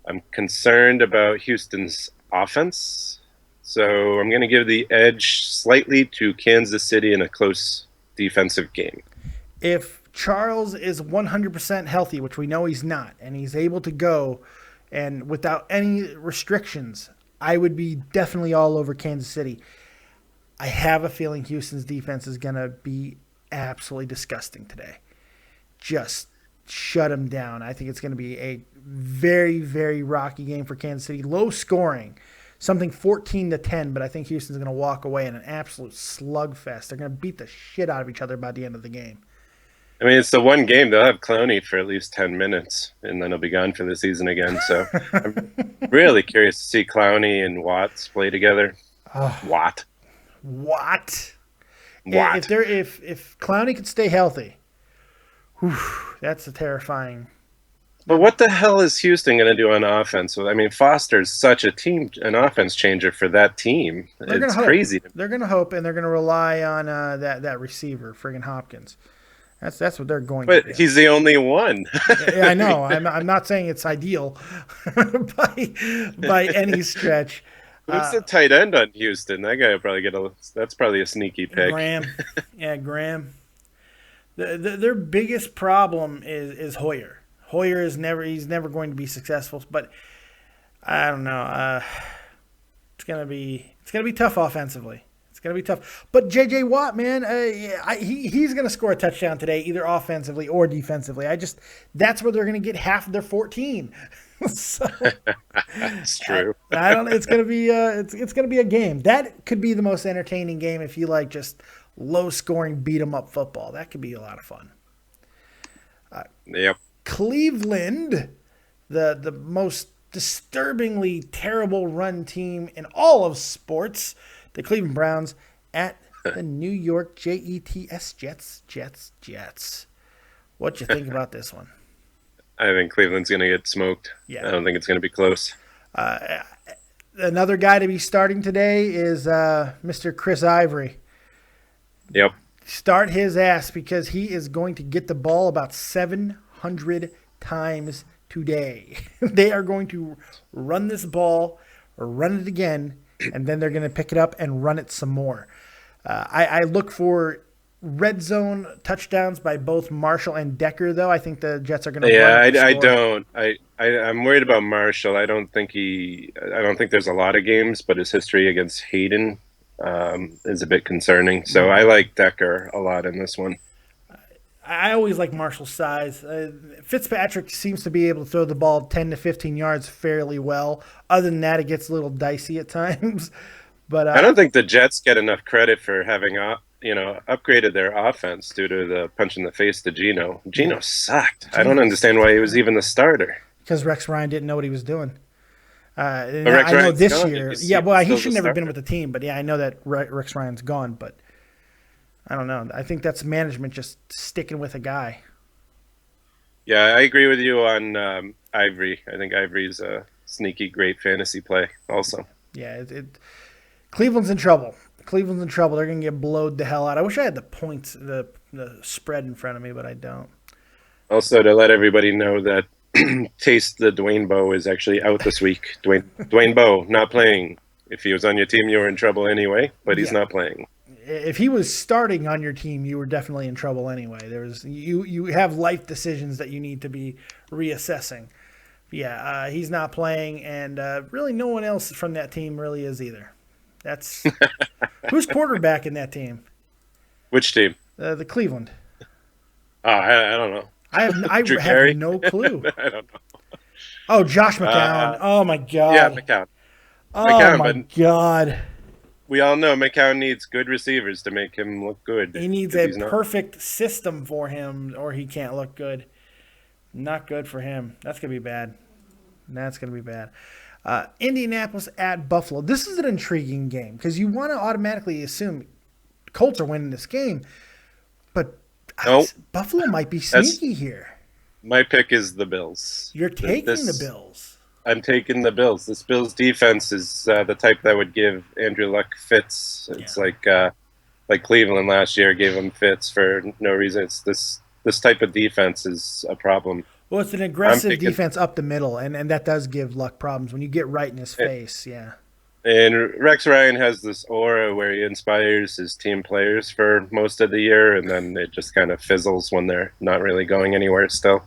I'm concerned about Houston's offense, so I'm going to give the edge slightly to Kansas City in a close defensive game. If Charles is 100% healthy, which we know he's not, and he's able to go and without any restrictions, I would be definitely all over Kansas City. I have a feeling Houston's defense is going to be absolutely disgusting today. Just shut them down. I think it's going to be a very, very rocky game for Kansas City. Low scoring, something 14-10, but I think Houston's going to walk away in an absolute slugfest. They're going to beat the shit out of each other by the end of the game. I mean, it's the one game they'll have Clowney for at least 10 minutes, and then he'll be gone for the season again. So I'm really curious to see Clowney and Watts play together. What? If Clowney could stay healthy, that's a terrifying. But what the hell is Houston going to do on offense? I mean, Foster's such an offense changer for that team. It's crazy. They're going to hope, and they're going to rely on that receiver, friggin' Hopkins. That's what they're going to do. But he's the only one. Yeah, I know. I'm not saying it's ideal by any stretch. Who's the tight end on Houston? That guy will probably that's probably a sneaky pick. Graham. Yeah, Graham. Their biggest problem is Hoyer. Hoyer he's never going to be successful, but I don't know. It's gonna be tough offensively. It's gonna be tough. But J.J. Watt, man, he's gonna score a touchdown today, either offensively or defensively. That's where they're gonna get half of their 14. So it's true. I don't. It's gonna be it's gonna be a game that could be the most entertaining game if you like just low scoring beat 'em up football. That could be a lot of fun. Yep. Cleveland, the most disturbingly terrible run team in all of sports, the Cleveland Browns at the New York Jets. What you think about this one? I think Cleveland's going to get smoked. Yeah. I don't think it's going to be close. Another guy to be starting today is Mr. Chris Ivory. Yep. Start his ass because he is going to get the ball about 700 times today. They are going to run this ball or run it again, and then they're going to pick it up and run it some more. I look for red zone touchdowns by both Marshall and Decker, though. I think the Jets are going to. Yeah, I don't. I'm worried about Marshall. I don't think there's a lot of games, but his history against Hayden is a bit concerning. So I like Decker a lot in this one. I always like Marshall's size. Fitzpatrick seems to be able to throw the ball 10 to 15 yards fairly well. Other than that, it gets a little dicey at times. But I don't think the Jets get enough credit for having upgraded their offense due to the punch in the face to Geno. Geno sucked. I don't understand why he was even the starter. Because Rex Ryan didn't know what he was doing. I know Ryan's this gone. year. He's Yeah, well, he still should the never been starter. with the team. But yeah, I know that Rex Ryan's gone. But I don't know. I think that's management just sticking with a guy. Yeah, I agree with you on Ivory. I think Ivory's a sneaky great fantasy play also. Yeah, Cleveland's in trouble. Cleveland's in trouble. They're going to get blowed the hell out. I wish I had the points, the spread in front of me, but I don't. Also, to let everybody know that Taste the Dwayne Bowe is actually out this week. Dwayne Bowe not playing. If he was on your team, you were in trouble anyway, but he's not playing. If he was starting on your team, you were definitely in trouble anyway. You have life decisions that you need to be reassessing. Yeah, he's not playing, and really no one else from that team really is either. That's who's quarterback in that team? Which team? The Cleveland. Oh, I don't know. I have Carey? no clue. I don't know. Oh, Josh McCown. Oh my God. Yeah, McCown. Oh McCown, my but God. we all know McCown needs good receivers to make him look good. He needs a perfect system for him, or he can't look good. Not good for him. That's gonna be bad. Indianapolis at Buffalo. This is an intriguing game because you want to automatically assume Colts are winning this game, but Nope. Buffalo might be sneaky here. My pick is the Bills. You're taking the Bills. I'm taking the Bills. This Bills defense is the type that would give Andrew Luck fits. It's like Cleveland last year gave him fits for no reason. It's this type of defense is a problem. Well, it's an aggressive defense up the middle, and that does give Luck problems when you get right in his face. Yeah. And Rex Ryan has this aura where he inspires his team players for most of the year, and then it just kind of fizzles when they're not really going anywhere still.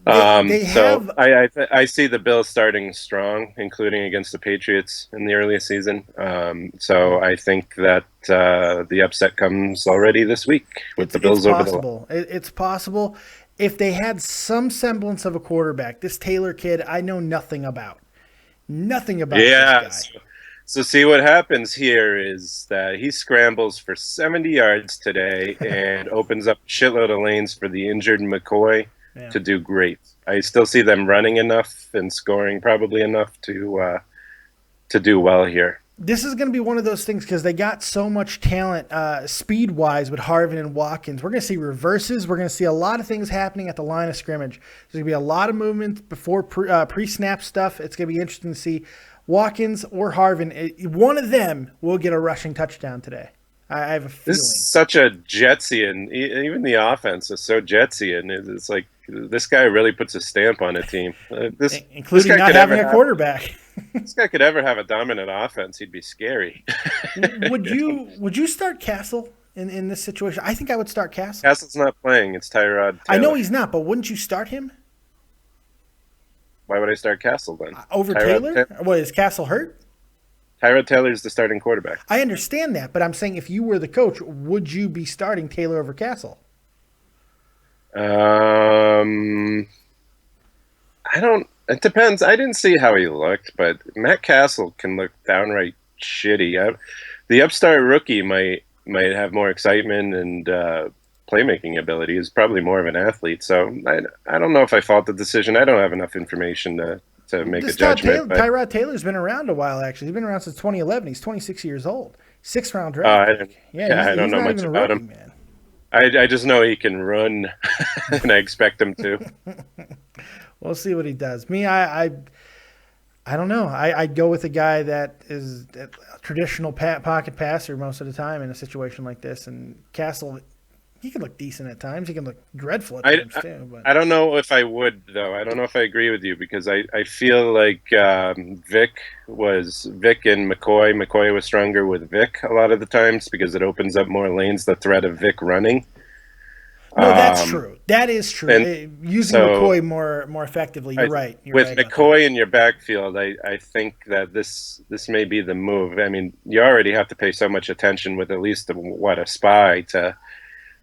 So I see the Bills starting strong, including against the Patriots in the early season. So I think that the upset comes already this week with the Bills over the line. It's possible. If they had some semblance of a quarterback, this Taylor kid, I know nothing about. Nothing about this guy. So see what happens here is that he scrambles for 70 yards today and opens up a shitload of lanes for the injured McCoy to do great. I still see them running enough and scoring probably enough to do well here. This is going to be one of those things because they got so much talent speed-wise with Harvin and Watkins. We're going to see reverses. We're going to see a lot of things happening at the line of scrimmage. There's going to be a lot of movement before pre-snap stuff. It's going to be interesting to see Watkins or Harvin. One of them will get a rushing touchdown today. I have a feeling. This is such a Jetsian. Even the offense is so Jetsian. It's like this guy really puts a stamp on a team. Including not having a quarterback. This guy could ever have a dominant offense. He'd be scary. Would you start Castle in this situation? I think I would start Castle. Castle's not playing. It's Tyrod Taylor. I know he's not, but wouldn't you start him? Why would I start Castle then? Over Taylor? What, is Castle hurt? Tyrod Taylor's the starting quarterback. I understand that, but I'm saying if you were the coach, would you be starting Taylor over Castle? It depends. I didn't see how he looked, but Matt Castle can look downright shitty. The upstart rookie might have more excitement and playmaking ability. He's probably more of an athlete. So I don't know if I fault the decision. I don't have enough information to make a judgment. Tyrod Taylor's been around a while, actually. He's been around since 2011. He's 26 years old. 6th-round draft. I don't know much about him. Man. I just know he can run, and I expect him to. We'll see what he does. I don't know. I'd go with a guy that is a traditional pocket passer most of the time in a situation like this. And Castle, he can look decent at times. He can look dreadful at times too. But I don't know if I would, though. I don't know if I agree with you because I feel like Vic and McCoy. McCoy was stronger with Vic a lot of the times because it opens up more lanes, the threat of Vic running. No, that's true. That is true. Using McCoy more effectively, you're right. With McCoy in your backfield, I think that this may be the move. I mean, you already have to pay so much attention with at least a spy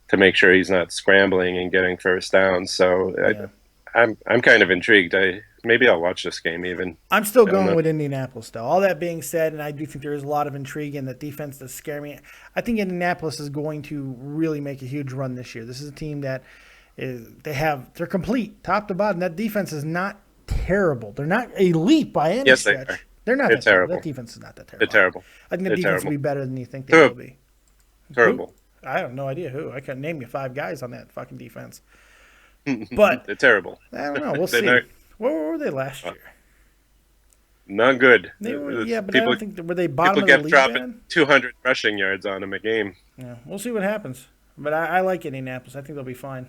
to make sure he's not scrambling and getting first downs. So Yeah. I'm kind of intrigued. Maybe I'll watch this game even. I'm still I don't going know. with Indianapolis, though. All that being said, and I do think there is a lot of intrigue, and the defense does scare me. I think Indianapolis is going to really make a huge run this year. This is a team that they're complete, top to bottom. That defense is not terrible. They're not elite by any Yes, they stretch. are. They're not They're that terrible. terrible. That defense is not that terrible. They're terrible. I think the They're defense terrible. will be better than you think they will be. Terrible. I have no idea who. I couldn't name you 5 guys on that fucking defense. But They're terrible. I don't know. We'll They're see. not- Where were they last year? Not good. They were, It's- yeah, but I people, don't think were they bottom people of the kept league dropping then? 200 rushing yards on them a game. Yeah, we'll see what happens. But I like Indianapolis. I think they'll be fine.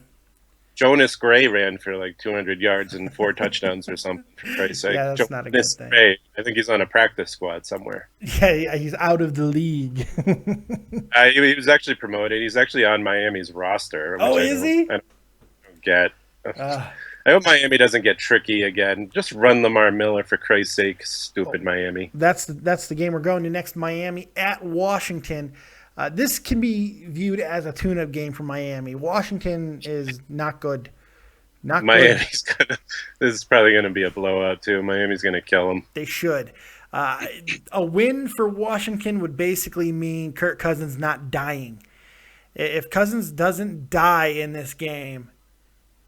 Jonas Gray ran for like 200 yards and 4 touchdowns or something, for Christ's sake. Yeah, that's not a good Jonas thing. Gray, I think he's on a practice squad somewhere. Yeah, he's out of the league. He was actually promoted. He's actually on Miami's roster. which Oh, I is don't- he? I don't get. Uh, I hope Miami doesn't get tricky again. Just run Lamar Miller, for Christ's sake, stupid Miami. that's the game we're going to next. Miami at Washington. This can be viewed as a tune-up game for Miami. Washington is not good. Not good. Miami's gonna. This is probably going to be a blowout too. Miami's going to kill them. They should. A win for Washington would basically mean Kirk Cousins not dying. If Cousins doesn't die in this game,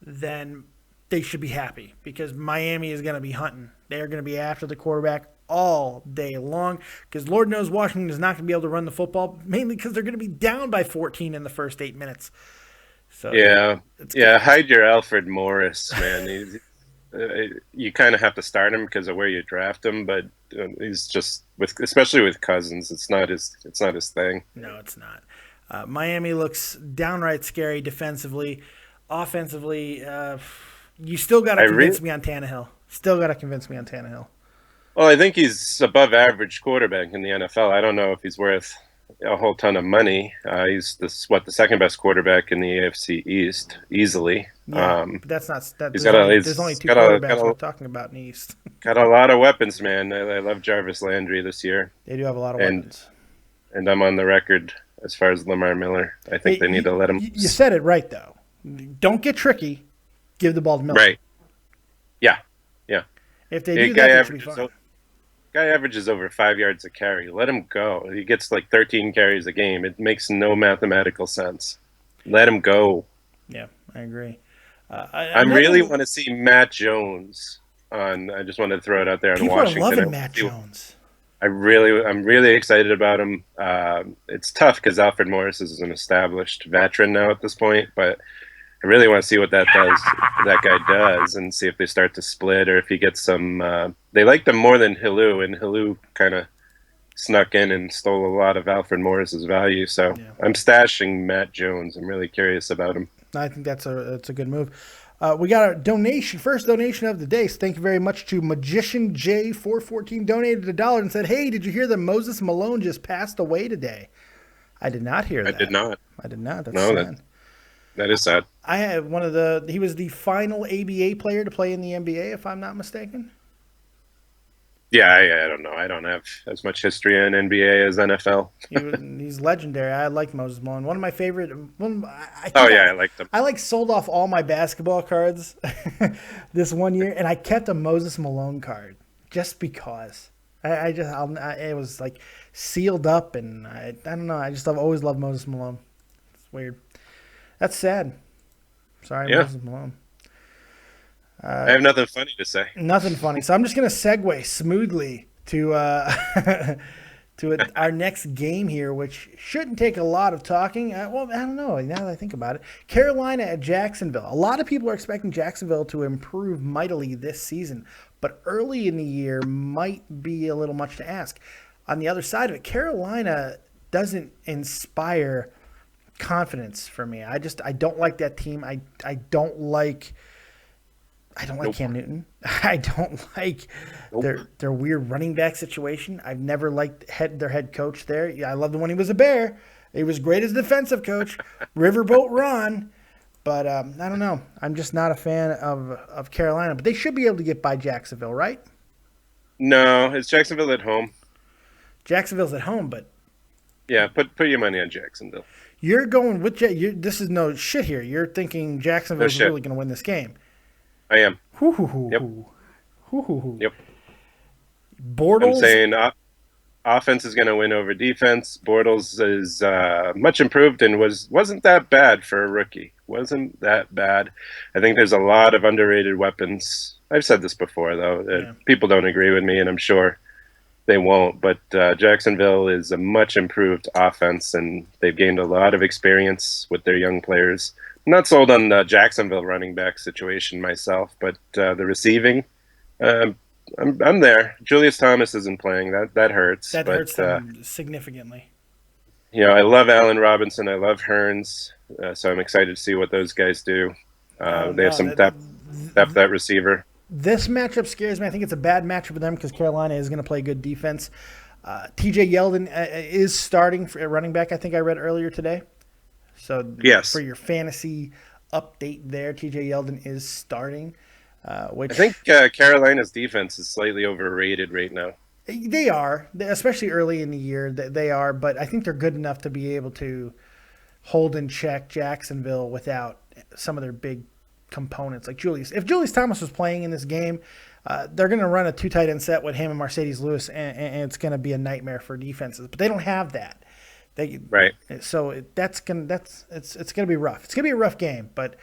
then they should be happy because Miami is going to be hunting. They are going to be after the quarterback all day long because Lord knows Washington is not going to be able to run the football, mainly because they're going to be down by 14 in the first 8 minutes. So Yeah, hide your Alfred Morris, man. You kind of have to start him because of where you draft him, but he's just especially with Cousins, it's not his thing. No, it's not. Miami looks downright scary defensively. Offensively, you still got to convince me on Tannehill. Well, I think he's above average quarterback in the NFL. I don't know if he's worth a whole ton of money. He's the second best quarterback in the AFC East, easily. Yeah, but that's not. There's got only 2 quarterbacks we're talking about in the East. Got a lot of weapons, man. I love Jarvis Landry this year. They do have a lot of weapons. And I'm on the record as far as Lamar Miller. I think they need to let him. You said it right, though. Don't get tricky. Give the ball to Miller. Right. Yeah. If they do that, they should be fine. Guy averages over 5 yards a carry. Let him go. He gets like 13 carries a game. It makes no mathematical sense. Let him go. Yeah, I agree. I really want to see Matt Jones on. I just wanted to throw it out there on People Washington. are loving Matt Jones. I'm really excited about him. It's tough because Alfred Morris is an established veteran now at this point, but I really want to see what that guy does, and see if they start to split or if he gets some. They liked him more than Hilou, and Hilou kind of snuck in and stole a lot of Alfred Morris's value. So Yeah. I'm stashing Matt Jones. I'm really curious about him. I think that's a good move. We got a first donation of the day. So thank you very much to Magician J414 donated $1 and said, "Hey, did you hear that Moses Malone just passed away today?" I did not hear that. I did not. That's No, sad. That is sad. I had he was the final ABA player to play in the NBA, if I'm not mistaken. Yeah, I don't know. I don't have as much history in NBA as NFL. He's legendary. I like Moses Malone. One of my favorite. I liked them. I sold off all my basketball cards this one year, and I kept a Moses Malone card just because. It was like sealed up, and I don't know. I've always loved Moses Malone. It's weird. That's sad. Sorry, Yeah. Moses Malone. I have nothing funny to say. Nothing funny. So I'm just going to segue smoothly to our next game here, which shouldn't take a lot of talking. Well, I don't know. Now that I think about it, Carolina at Jacksonville. A lot of people are expecting Jacksonville to improve mightily this season, but early in the year might be a little much to ask. On the other side of it, Carolina doesn't inspire confidence for me. I don't like that team. I don't like Cam Newton. I don't like their weird running back situation. I've never liked their head coach there. Yeah, I love the when he was a Bear. He was great as a defensive coach, Riverboat Ron. But I don't know. I'm just not a fan of Carolina. But they should be able to get by Jacksonville, right? No, is Jacksonville at home? Jacksonville's at home, but Yeah, put your money on Jacksonville. You're going with this is no shit here. You're thinking Jacksonville's shit. really going to win this game. I am. Hoo, hoo, hoo, Yep. hoo. Hoo, hoo, hoo. Yep. Bortles. I'm saying offense is going to win over defense. Bortles is much improved and wasn't that bad for a rookie. Wasn't that bad. I think there's a lot of underrated weapons. I've said this before, though. Yeah. People don't agree with me, and I'm sure they won't. But Jacksonville is a much improved offense, and they've gained a lot of experience with their young players. I'm not sold on the Jacksonville running back situation myself, but the receiving, I'm there. Julius Thomas isn't playing. That hurts. That hurts them significantly. You know, I love Allen Robinson. I love Hearns. So I'm excited to see what those guys do. They have some depth at receiver. This matchup scares me. I think it's a bad matchup for them because Carolina is going to play good defense. TJ Yeldon is starting for running back, I think I read earlier today. So yes, for your fantasy update there, TJ Yeldon is starting. Which I think Carolina's defense is slightly overrated right now. They are, especially early in the year. They are, but I think they're good enough to be able to hold in check Jacksonville without some of their big components like Julius. If Julius Thomas was playing in this game, they're going to run a 2 tight end set with him and Mercedes Lewis, and it's going to be a nightmare for defenses. But they don't have that. Right. So it's going to be rough. It's going to be a rough game, but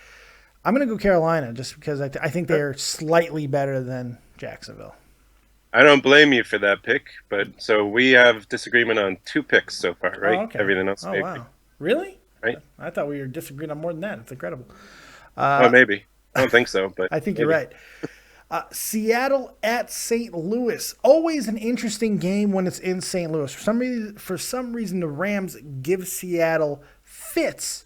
I'm going to go Carolina just because I think they're slightly better than Jacksonville. I don't blame you for that pick, but so we have disagreement on 2 picks so far, right? Oh, okay. Everything else. Oh, wow. Really? Right. I thought we were disagreeing on more than that. It's incredible. Maybe. I don't think so, but I think maybe. you're right. Seattle at St. Louis. Always an interesting game when it's in St. Louis. For some reason, the Rams give Seattle fits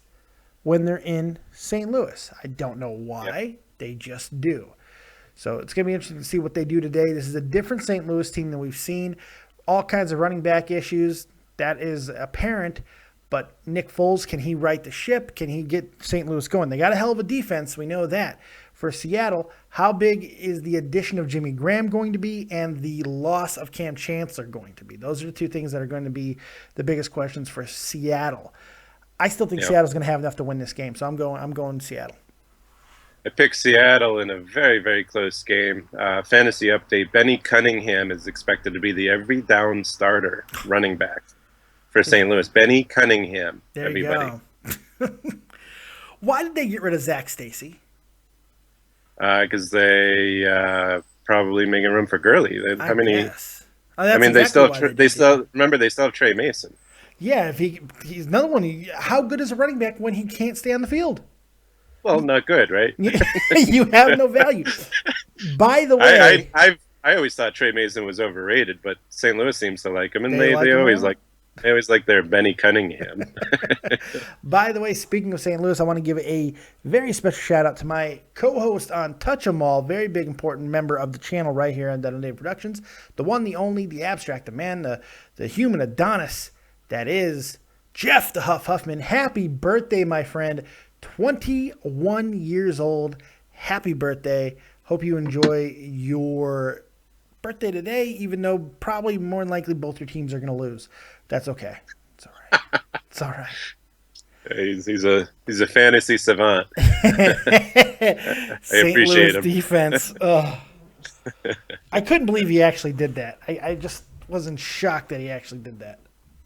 when they're in St. Louis. I don't know why. Yep. They just do. So it's going to be interesting to see what they do today. This is a different St. Louis team than we've seen. All kinds of running back issues. That is apparent. But Nick Foles, can he right the ship? Can he get St. Louis going? They got a hell of a defense. We know that. For Seattle, how big is the addition of Jimmy Graham going to be and the loss of Cam Chancellor going to be? Those are the 2 things that are going to be the biggest questions for Seattle. I still think Seattle's going to have enough to win this game, so I'm going Seattle. I picked Seattle in a very, very close game. Fantasy update, Benny Cunningham is expected to be the every down starter running back for St. Louis. Benny Cunningham, there everybody. You go. Why did they get rid of Zach Stacy? Because they probably making room for Gurley. How many? Guess. I mean, exactly they still have Trey Mason. Yeah, if he's another one. How good is a running back when he can't stay on the field? Well, not good, right? You have no value. By the way, I always thought Trey Mason was overrated, but St. Louis seems to like him, and they like always like their Benny Cunningham. By the way, speaking of St. Louis, I want to give a very special shout out to my co-host on Touch 'Em All, very big important member of the channel right here on Dead on Dave Productions, the one, the only, the abstract, the man, the human Adonis that is Jeff the Huff Huffman. Happy birthday, my friend. 21 years old. Happy birthday. Hope you enjoy your birthday today, even though probably more than likely both your teams are going to lose. That's okay. It's all right. It's all right. He's a fantasy savant. I appreciate him. Defense. Oh. I couldn't believe he actually did that. I just was in shock that he actually did that.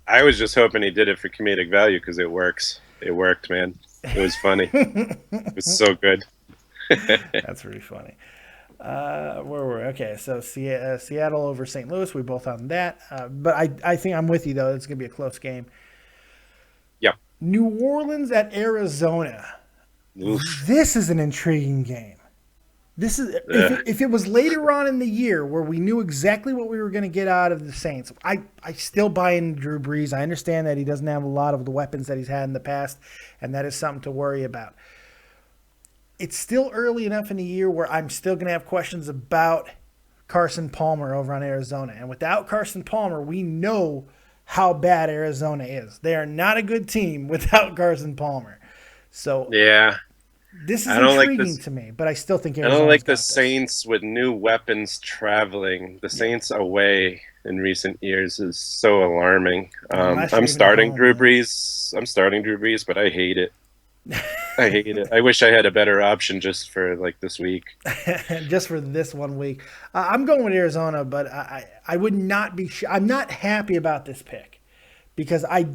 I was just hoping he did it for comedic value because it works. It worked, man. It was funny. It was so good. That's really funny. Where were we? Okay, so Seattle over St. Louis. We both on that. But I think I'm with you, though. It's going to be a close game. Yeah. New Orleans at Arizona. Oof. This is an intriguing game. This is if it was later on in the year where we knew exactly what we were going to get out of the Saints. I still buy into Drew Brees. I understand that he doesn't have a lot of the weapons that he's had in the past, and that is something to worry about. It's still early enough in the year where I'm still going to have questions about Carson Palmer over on Arizona. And without Carson Palmer, we know how bad Arizona is. They are not a good team without Carson Palmer. So yeah. This is I don't like intriguing this. to me, but I still think I Arizona's don't like got the this. Saints with new weapons traveling. The Saints away in recent years is so alarming. Last year I'm even at starting home, Drew yeah. Brees. I'm starting Drew Brees, but I hate it. I hate it. I wish I had a better option just for like this week. Just for this 1 week. I'm going with Arizona, but I would not be. I'm not happy about this pick because I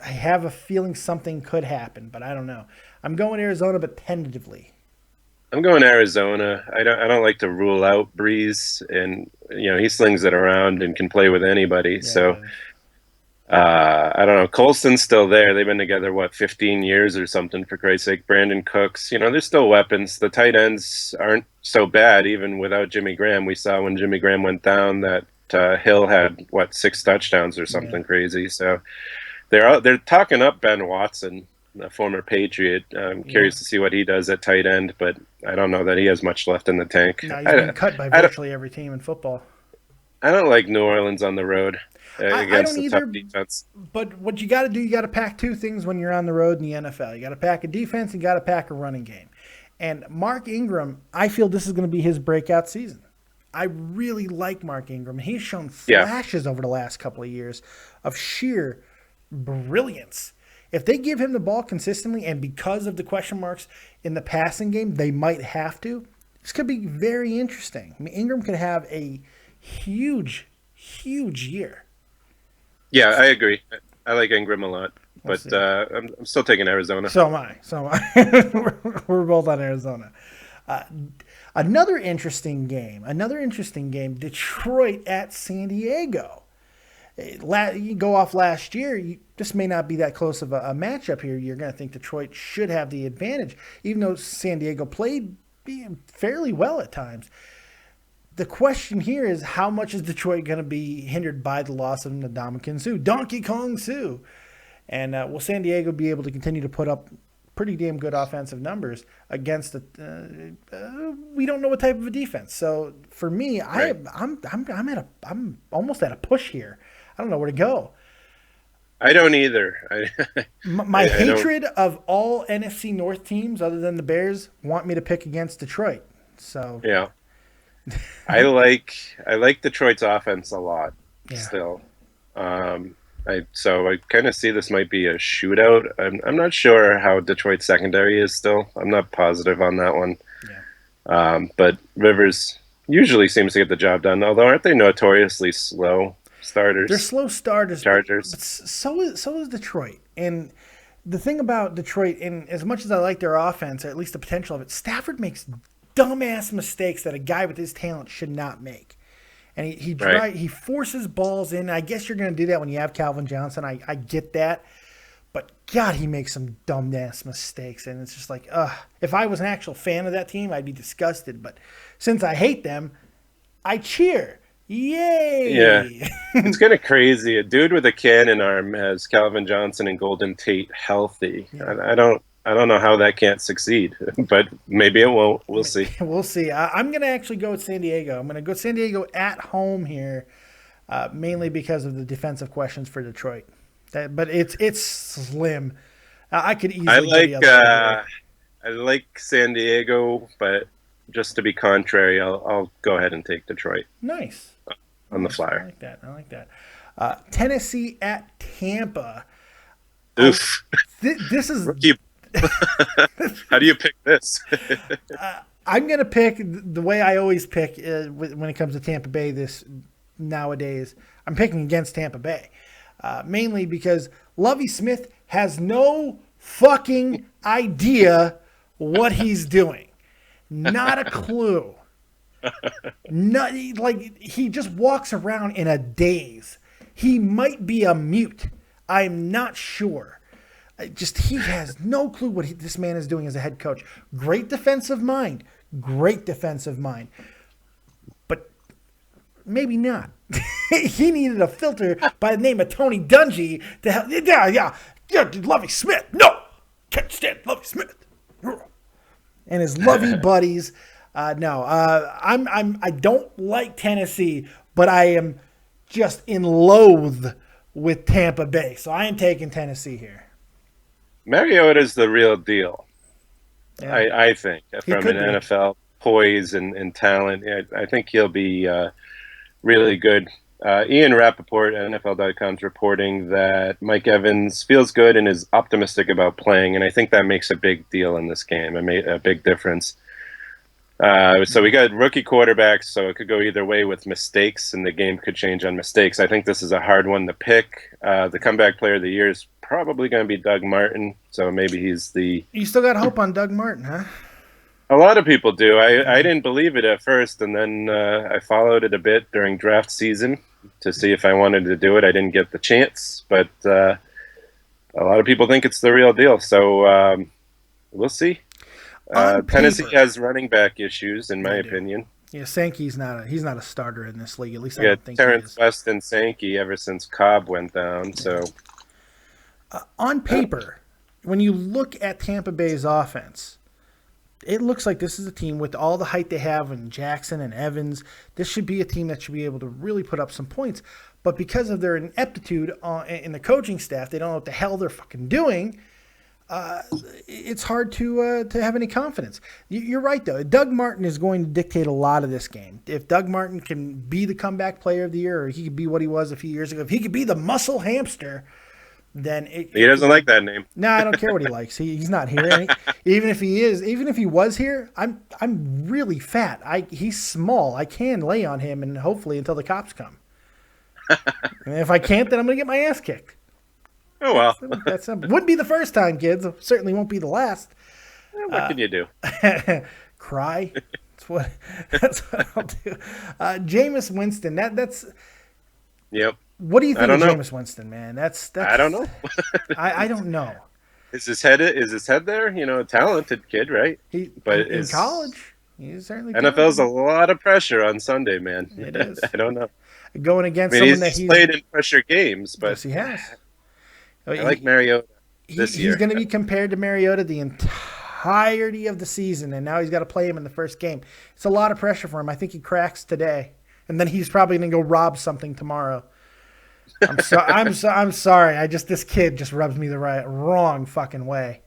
have a feeling something could happen, but I don't know. I'm going Arizona, but tentatively. I'm going Arizona. I don't like to rule out Breeze, and he slings it around and can play with anybody. Yeah, So I don't know. Colston's still there. They've been together 15 years or something, for Christ's sake. Brandon Cooks, there's still weapons. The tight ends aren't so bad even without Jimmy Graham. We saw when Jimmy Graham went down that Hill had 6 touchdowns or something crazy. So they're talking up Ben Watson, a former Patriot. I'm curious to see what he does at tight end, but I don't know that he has much left in the tank. no, he's been cut by virtually every team in football. I don't like New Orleans on the road against I don't the either, tough defense. But what you got to do, you got to pack two things when you're on the road in the NFL. You got to pack a defense and you got to pack a running game. And Mark Ingram, I feel this is going to be his breakout season. I really like Mark Ingram. He's shown flashes over the last couple of years of sheer brilliance. If they give him the ball consistently, and because of the question marks in the passing game, they might have to, this could be very interesting. I mean, Ingram could have a huge year. Yeah, I agree. I like Ingram a lot, but I'm still taking Arizona. So am I. We're both on Arizona. Another interesting game. Detroit at San Diego. You go off last year. This may not be that close of a matchup here. You're going to think Detroit should have the advantage, even though San Diego played fairly well at times. The question here is, how much is Detroit going to be hindered by the loss of Ndamukong Suh, Donkey Kong Suh? And will San Diego be able to continue to put up pretty damn good offensive numbers against we don't know what type of a defense. So for me, right. I'm almost at a push here. I don't know where to go. I don't either. My hatred of all NFC North teams other than the Bears want me to pick against Detroit. So yeah. I like Detroit's offense a lot still. I kind of see this might be a shootout. I'm not sure how Detroit's secondary is still. I'm not positive on that one. Yeah. But Rivers usually seems to get the job done. Although aren't they notoriously slow starters? They're slow starters. Chargers. But so is Detroit. And the thing about Detroit, and as much as I like their offense, or at least the potential of it, Stafford makes dumbass mistakes that a guy with his talent should not make. And he forces balls in. I guess you're going to do that when you have Calvin Johnson. I get that. But, God, he makes some dumbass mistakes. And it's just like, if I was an actual fan of that team, I'd be disgusted. But since I hate them, I cheer. Yay! Yeah. It's kind of crazy. A dude with a cannon arm has Calvin Johnson and Golden Tate healthy. Yeah. I don't know how that can't succeed, but maybe it won't. We'll see. We'll see. I'm going to actually go with San Diego. I'm going to go San Diego at home here, mainly because of the defensive questions for Detroit. But it's slim. I could easily. I like San Diego, but just to be contrary, I'll go ahead and take Detroit. Nice. On the flyer. I like that. Tennessee at Tampa. Oof. This is. How do you pick this? I'm going to pick the way I always pick when it comes to Tampa Bay nowadays. I'm picking against Tampa Bay. Mainly because Lovie Smith has no fucking idea what he's doing. Not a clue. He just walks around in a daze. He might be a mute. I'm not sure. He has no clue what this man is doing as a head coach. Great defensive mind. But maybe not. He needed a filter by the name of Tony Dungy to help. Yeah, Lovie Smith. No, can't stand Lovie Smith. And his Lovie buddies. I don't like Tennessee, but I am just in loathe with Tampa Bay. So I am taking Tennessee here. Mariota's the real deal. Yeah. I think He from could an be. NFL poise and talent, I think he'll be really good. Ian Rappaport, NFL.com's reporting that Mike Evans feels good and is optimistic about playing, and I think that makes a big deal in this game. It made a big difference. So we got rookie quarterbacks, so it could go either way with mistakes, and the game could change on mistakes. I think this is a hard one to pick. The comeback player of the year is probably going to be Doug Martin, so maybe he's the... You still got hope on Doug Martin, huh? A lot of people do. I didn't believe it at first, and then I followed it a bit during draft season to see if I wanted to do it. I didn't get the chance, but a lot of people think it's the real deal, so we'll see. Tennessee has running back issues, in my opinion. Yeah, Sankey's he's not a starter in this league. At least I Yeah, don't think Terrence he is. West and Sankey ever since Cobb went down. So On paper, when you look at Tampa Bay's offense, it looks like this is a team with all the height they have in Jackson and Evans. This should be a team that should be able to really put up some points. But because of their ineptitude in the coaching staff, they don't know what the hell they're fucking doing. It's hard to have any confidence. You're right, though. Doug Martin is going to dictate a lot of this game. If Doug Martin can be the comeback player of the year, or he could be what he was a few years ago, if he could be the muscle hamster, then he doesn't like that name. No, I don't care what he likes. He's not here. Even if he was here, I'm really fat. He's small. I can lay on him, and hopefully until the cops come. And if I can't, then I'm gonna get my ass kicked. Oh well, that's wouldn't be the first time, kids. Certainly won't be the last. What can you do? Cry. That's what I'll do. Jameis Winston. That's. Yep. What do you think of Jameis Winston, man? That's. I don't know. I don't know. Is his head there? You know, a talented kid, right? But in college, he's certainly. NFL's a lot of pressure on Sunday, man. It is. I don't know. Going against someone that he's played in pressure games, but yes, he has. I like Mariota this year. He's going to be compared to Mariota the entirety of the season, and now he's got to play him in the first game. It's a lot of pressure for him. I think he cracks today, and then he's probably going to go rob something tomorrow. I'm sorry. This kid just rubs me the wrong fucking way.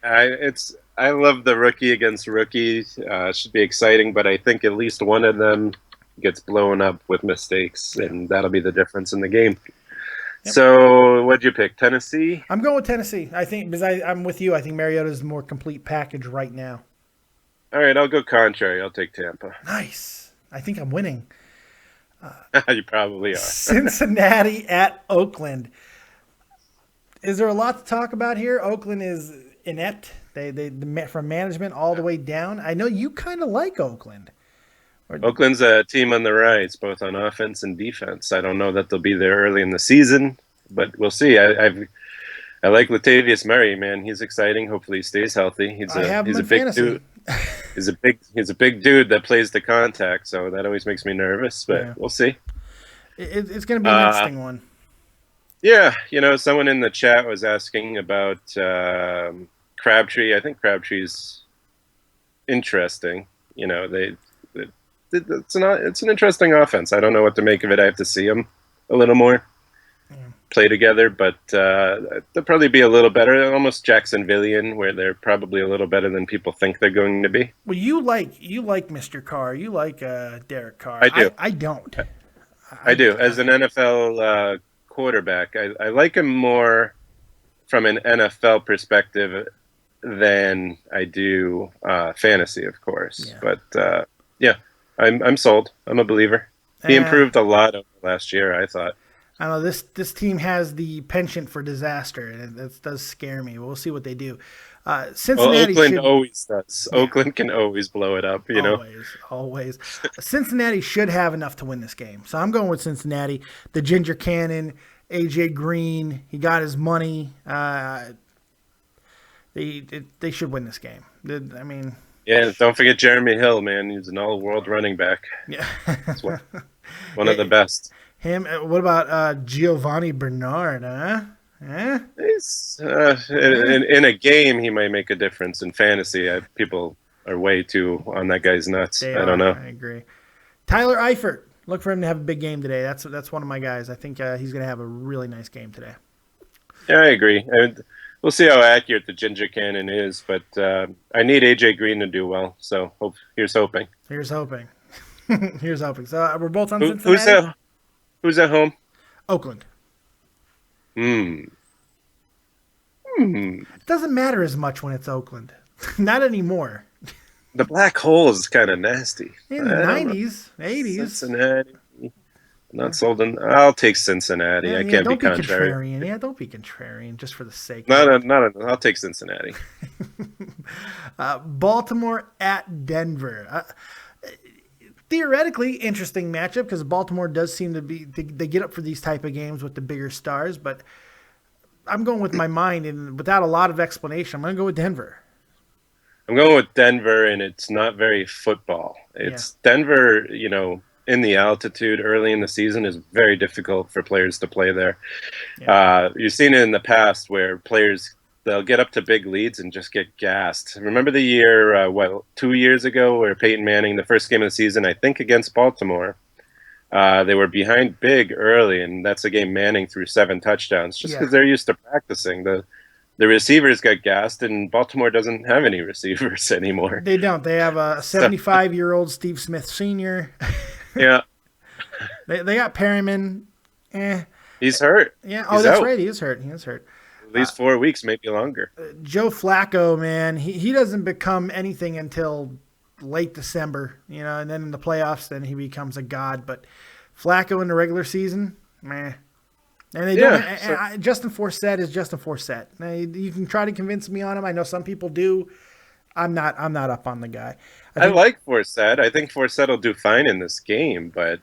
I love the rookie against rookie. Should be exciting, but I think at least one of them gets blown up with mistakes, and that'll be the difference in the game. Yep. So, what'd you pick? Tennessee? I'm going with Tennessee. I think because I'm with you. I think Mariota's the more complete package right now. All right, I'll go contrary. I'll take Tampa. Nice. I think I'm winning. You probably are. Cincinnati at Oakland. Is there a lot to talk about here? Oakland is inept. They from management all the way down. I know you kind of like Oakland. Oakland's a team on the rise, both on offense and defense. I don't know that they'll be there early in the season, but we'll see. I like Latavius Murray, man. He's exciting. Hopefully, he stays healthy. He's a big fantasy. dude. He's a big dude that plays the contact, so that always makes me nervous. But we'll see. It's going to be an interesting one. Yeah, someone in the chat was asking about Crabtree. I think Crabtree's interesting. It's an interesting offense. I don't know what to make of it. I have to see them a little more play together, but they'll probably be a little better. Almost Jacksonvillian, where they're probably a little better than people think they're going to be. Well, you like Mr. Carr. You like Derek Carr. I do. I don't. I do. As an NFL quarterback, I like him more from an NFL perspective than I do fantasy, of course. Yeah. But I'm sold. I'm a believer. He improved a lot over last year, I thought. I don't know. This team has the penchant for disaster, and that does scare me. We'll see what they do. Cincinnati Oakland always does. Yeah. Oakland can always blow it up, Always. Cincinnati should have enough to win this game. So I'm going with Cincinnati. The Ginger Cannon, A.J. Green, he got his money. They should win this game. Yeah, don't forget Jeremy Hill, man. He's an all-world running back. Yeah. That's one of the best. Him. What about Giovanni Bernard, huh? He's, in a game, he might make a difference. In fantasy, people are way too on that guy's nuts. I don't know. I agree. Tyler Eifert. Look for him to have a big game today. That's one of my guys. I think he's going to have a really nice game today. Yeah, I agree. we'll see how accurate the ginger cannon is. But I need AJ Green to do well. So here's hoping. Here's hoping. Here's hoping. So we're both on Who's Cincinnati. who's at home? Oakland. Hmm. It doesn't matter as much when it's Oakland. Not anymore. The black hole is kind of nasty. In the 90s, 80s. Cincinnati. Not sold in. I'll take Cincinnati. I can't be contrary. Contrarian. Yeah, don't be contrarian just for the sake of I'll take Cincinnati. Baltimore at Denver. Theoretically, interesting matchup because Baltimore does seem to be they get up for these type of games with the bigger stars, but I'm going with my mind and without a lot of explanation, I'm going to go with Denver. I'm going with Denver, and it's not very football. It's Denver, in the altitude early in the season is very difficult for players to play there. Yeah. You've seen it in the past where players, they'll get up to big leads and just get gassed. Remember the year, 2 years ago, where Peyton Manning, the first game of the season, I think against Baltimore, they were behind big early, and that's a game Manning threw 7 touchdowns just because they're used to practicing. The receivers got gassed, and Baltimore doesn't have any receivers anymore. They don't. They have a 75-year-old Steve Smith Sr. Yeah. They got Perryman. He's hurt. Yeah. He's that's out. right. He is hurt. At least 4 weeks, maybe longer. Joe Flacco, man, he doesn't become anything until late December, and then in the playoffs, then he becomes a god. But Flacco in the regular season, meh. And they don't. Justin Forsett is Justin Forsett. Now, you can try to convince me on him. I know some people do. I'm not up on the guy. I like Forsett. I think Forsett will do fine in this game, but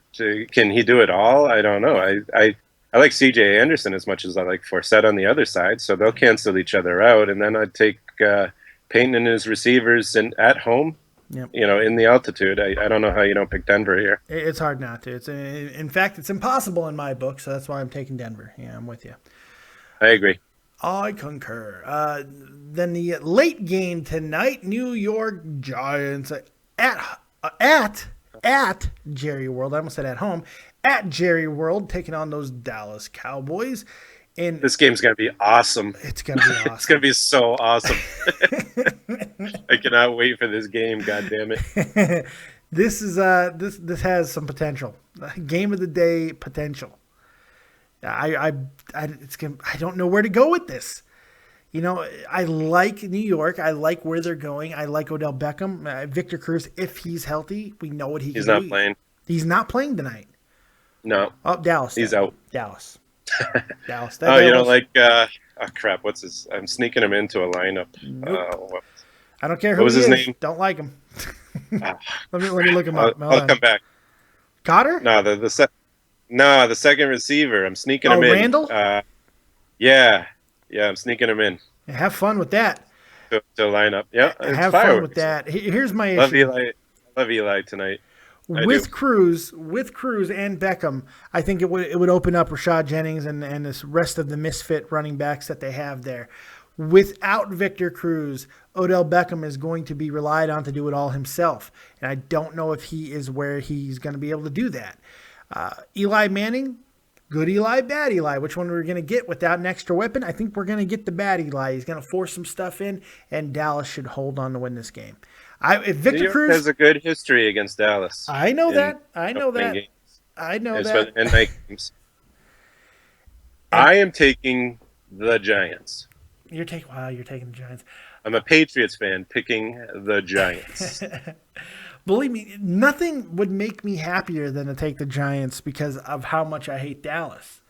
can he do it all? I don't know. I like C.J. Anderson as much as I like Forsett on the other side, so they'll cancel each other out. And then I'd take Payton and his receivers at home. Yep. In the altitude. I don't know how you don't pick Denver here. It's hard not to. In fact, it's impossible in my book, so that's why I'm taking Denver. Yeah, I'm with you. I agree. I concur. Then the late game tonight, New York Giants at Jerry World. I almost said at home. At Jerry World, taking on those Dallas Cowboys. And this game's going to be awesome. It's going to be awesome. It's going to be so awesome. I cannot wait for this game. God damn it. This has some potential. Game of the day potential. I don't know where to go with this. I like New York. I like where they're going. I like Odell Beckham. Victor Cruz, if he's healthy, we know what he can do. He's not playing. He's not playing tonight. No. Oh, Dallas. He's out. Dallas. Dallas. Oh, you don't like crap. What's his? I'm sneaking him into a lineup. Nope. I don't care who was he his is. name? Don't like him. Let me look him up. I'll come back. Cotter? No, the second receiver. I'm sneaking him in. Randall? Yeah, I'm sneaking him in. Have fun with that. To lineup. Yeah, have fun with that. Here's my issue. Love Eli tonight. With Cruz and Beckham, I think it would open up Rashad Jennings and this rest of the misfit running backs that they have there. Without Victor Cruz, Odell Beckham is going to be relied on to do it all himself. And I don't know if he is where he's going to be able to do that. Eli Manning, good Eli, bad Eli. Which one we're going to get without an extra weapon? I think we're going to get the bad Eli. He's going to force some stuff in, and Dallas should hold on to win this game. If Victor Cruz has a good history against Dallas. I know that. I know that. And night games. I am taking the Giants. You're taking the Giants. I'm a Patriots fan picking the Giants. Believe me, nothing would make me happier than to take the Giants because of how much I hate Dallas.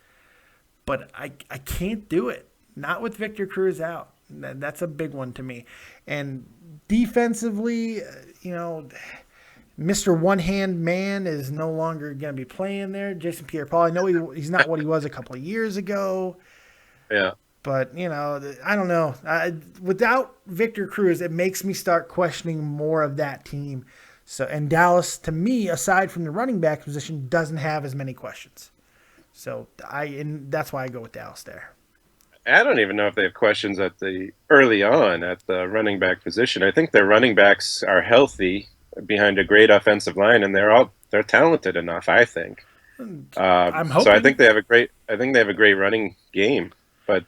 But I can't do it. Not with Victor Cruz out. That's a big one to me. And defensively, Mr. One-Hand Man is no longer going to be playing there. Jason Pierre-Paul, I know he's not what he was a couple of years ago. Yeah. But, I don't know. Without Victor Cruz, it makes me start questioning more of that team. And Dallas, to me, aside from the running back position, doesn't have as many questions. And that's why I go with Dallas there. I don't even know if they have questions early on at the running back position. I think their running backs are healthy behind a great offensive line, and they're talented enough. I think. I'm hoping. So I think they have a great running game, but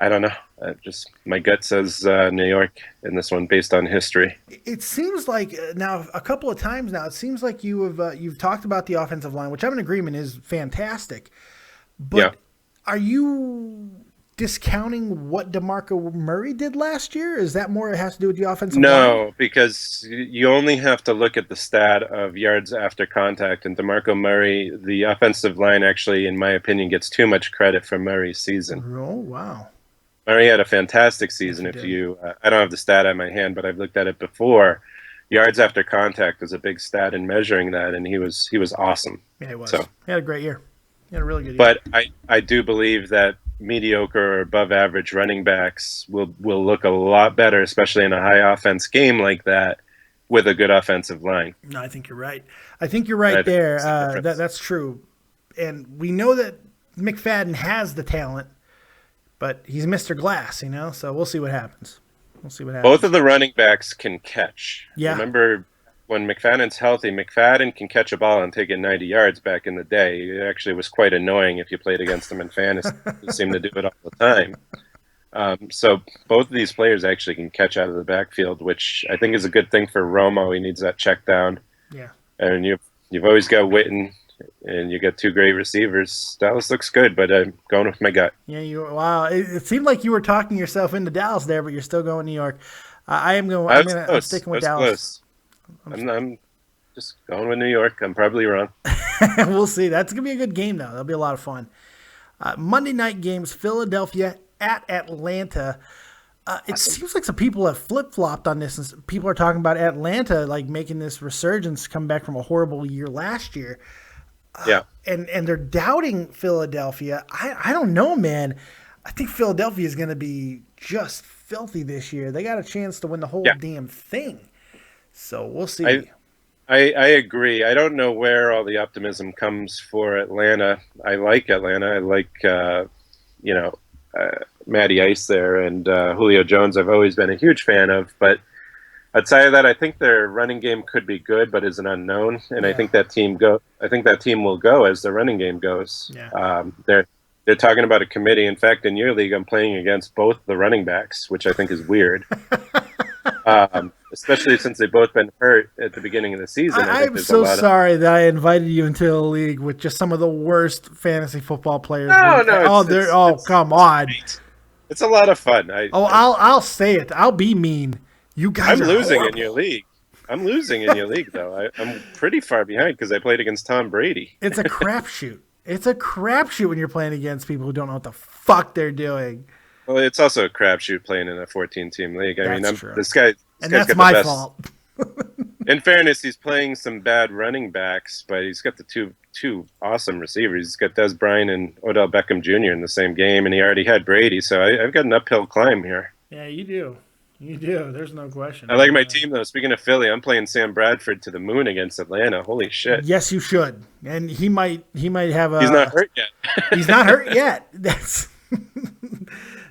I don't know. Just my gut says New York in this one, based on history. It seems like now a couple of times now. It seems like you've talked about the offensive line, which I'm in agreement is fantastic. But Yeah. are you discounting what DeMarco Murray did last year? Is that more it has to do with the offensive line? No, because you only have to look at the stat of yards after contact. And DeMarco Murray, the offensive line actually, in my opinion, gets too much credit for Murray's season. Oh, wow. Murray had a fantastic season. Yes, he If did. you, I don't have the stat at my hand, but I've looked at it before. Yards after contact is a big stat in measuring that, and he was awesome. Yeah, he was. So. He had a great year. He had a really good year. But I do believe that mediocre or above average running backs will look a lot better, especially in a high offense game like that, with a good offensive line. No, I think you're right. I think you're right I think there. that's the difference. That's true. And we know that McFadden has the talent, but he's Mr. Glass, so we'll see what happens. Both of the running backs can catch. Yeah. Remember when McFadden's healthy, McFadden can catch a ball and take it 90 yards back in the day. It actually was quite annoying if you played against him in fantasy. He seemed to do it all the time. So both of these players actually can catch out of the backfield, which I think is a good thing for Romo. He needs that check down. Yeah. And you've always got Witten, and you got two great receivers. Dallas looks good, but I'm going with my gut. Yeah, wow. It seemed like you were talking yourself into Dallas there, but you're still going New York. I'm sticking with Dallas. I'm just going with New York. I'm probably wrong. We'll see. That's going to be a good game, though. That'll be a lot of fun. Monday night games, Philadelphia at Atlanta. It seems like some people have flip-flopped on this, and people are talking about Atlanta like making this resurgence, come back from a horrible year last year. Yeah. And they're doubting Philadelphia. I don't know, man. I think Philadelphia is going to be just filthy this year. They got a chance to win the whole damn thing. So we'll see. I agree. I don't know where all the optimism comes for Atlanta. I like Atlanta. I like, Matty Ice there, and Julio Jones I've always been a huge fan of. But outside of that, I think their running game could be good, but is an unknown. And I think that team will go as the running game goes. Yeah. They're talking about a committee. In fact, in your league, I'm playing against both the running backs, which I think is weird. Especially since they've both been hurt at the beginning of the season. I'm so sorry that I invited you into a league with just some of the worst fantasy football players. Come on. It's a lot of fun. I'll say it. I'll be mean. You guys I'm are losing horrible. in your league. I'm losing in your league, though. I'm pretty far behind because I played against Tom Brady. It's a crapshoot. It's a crapshoot when you're playing against people who don't know what the fuck they're doing. Well, it's also a crapshoot playing in a 14-team league. That's true. This guy's that's got my the best. fault. In fairness, he's playing some bad running backs, but he's got the two awesome receivers. He's got Des Bryant and Odell Beckham Jr. in the same game, and he already had Brady, so I've got an uphill climb here. Yeah, you do. You do. There's no question. I like my team, though. Speaking of Philly, I'm pling Sam Bradford to the moon against Atlanta. Holy shit. Yes, you should. And he might have a... He's not hurt yet. He's not hurt yet.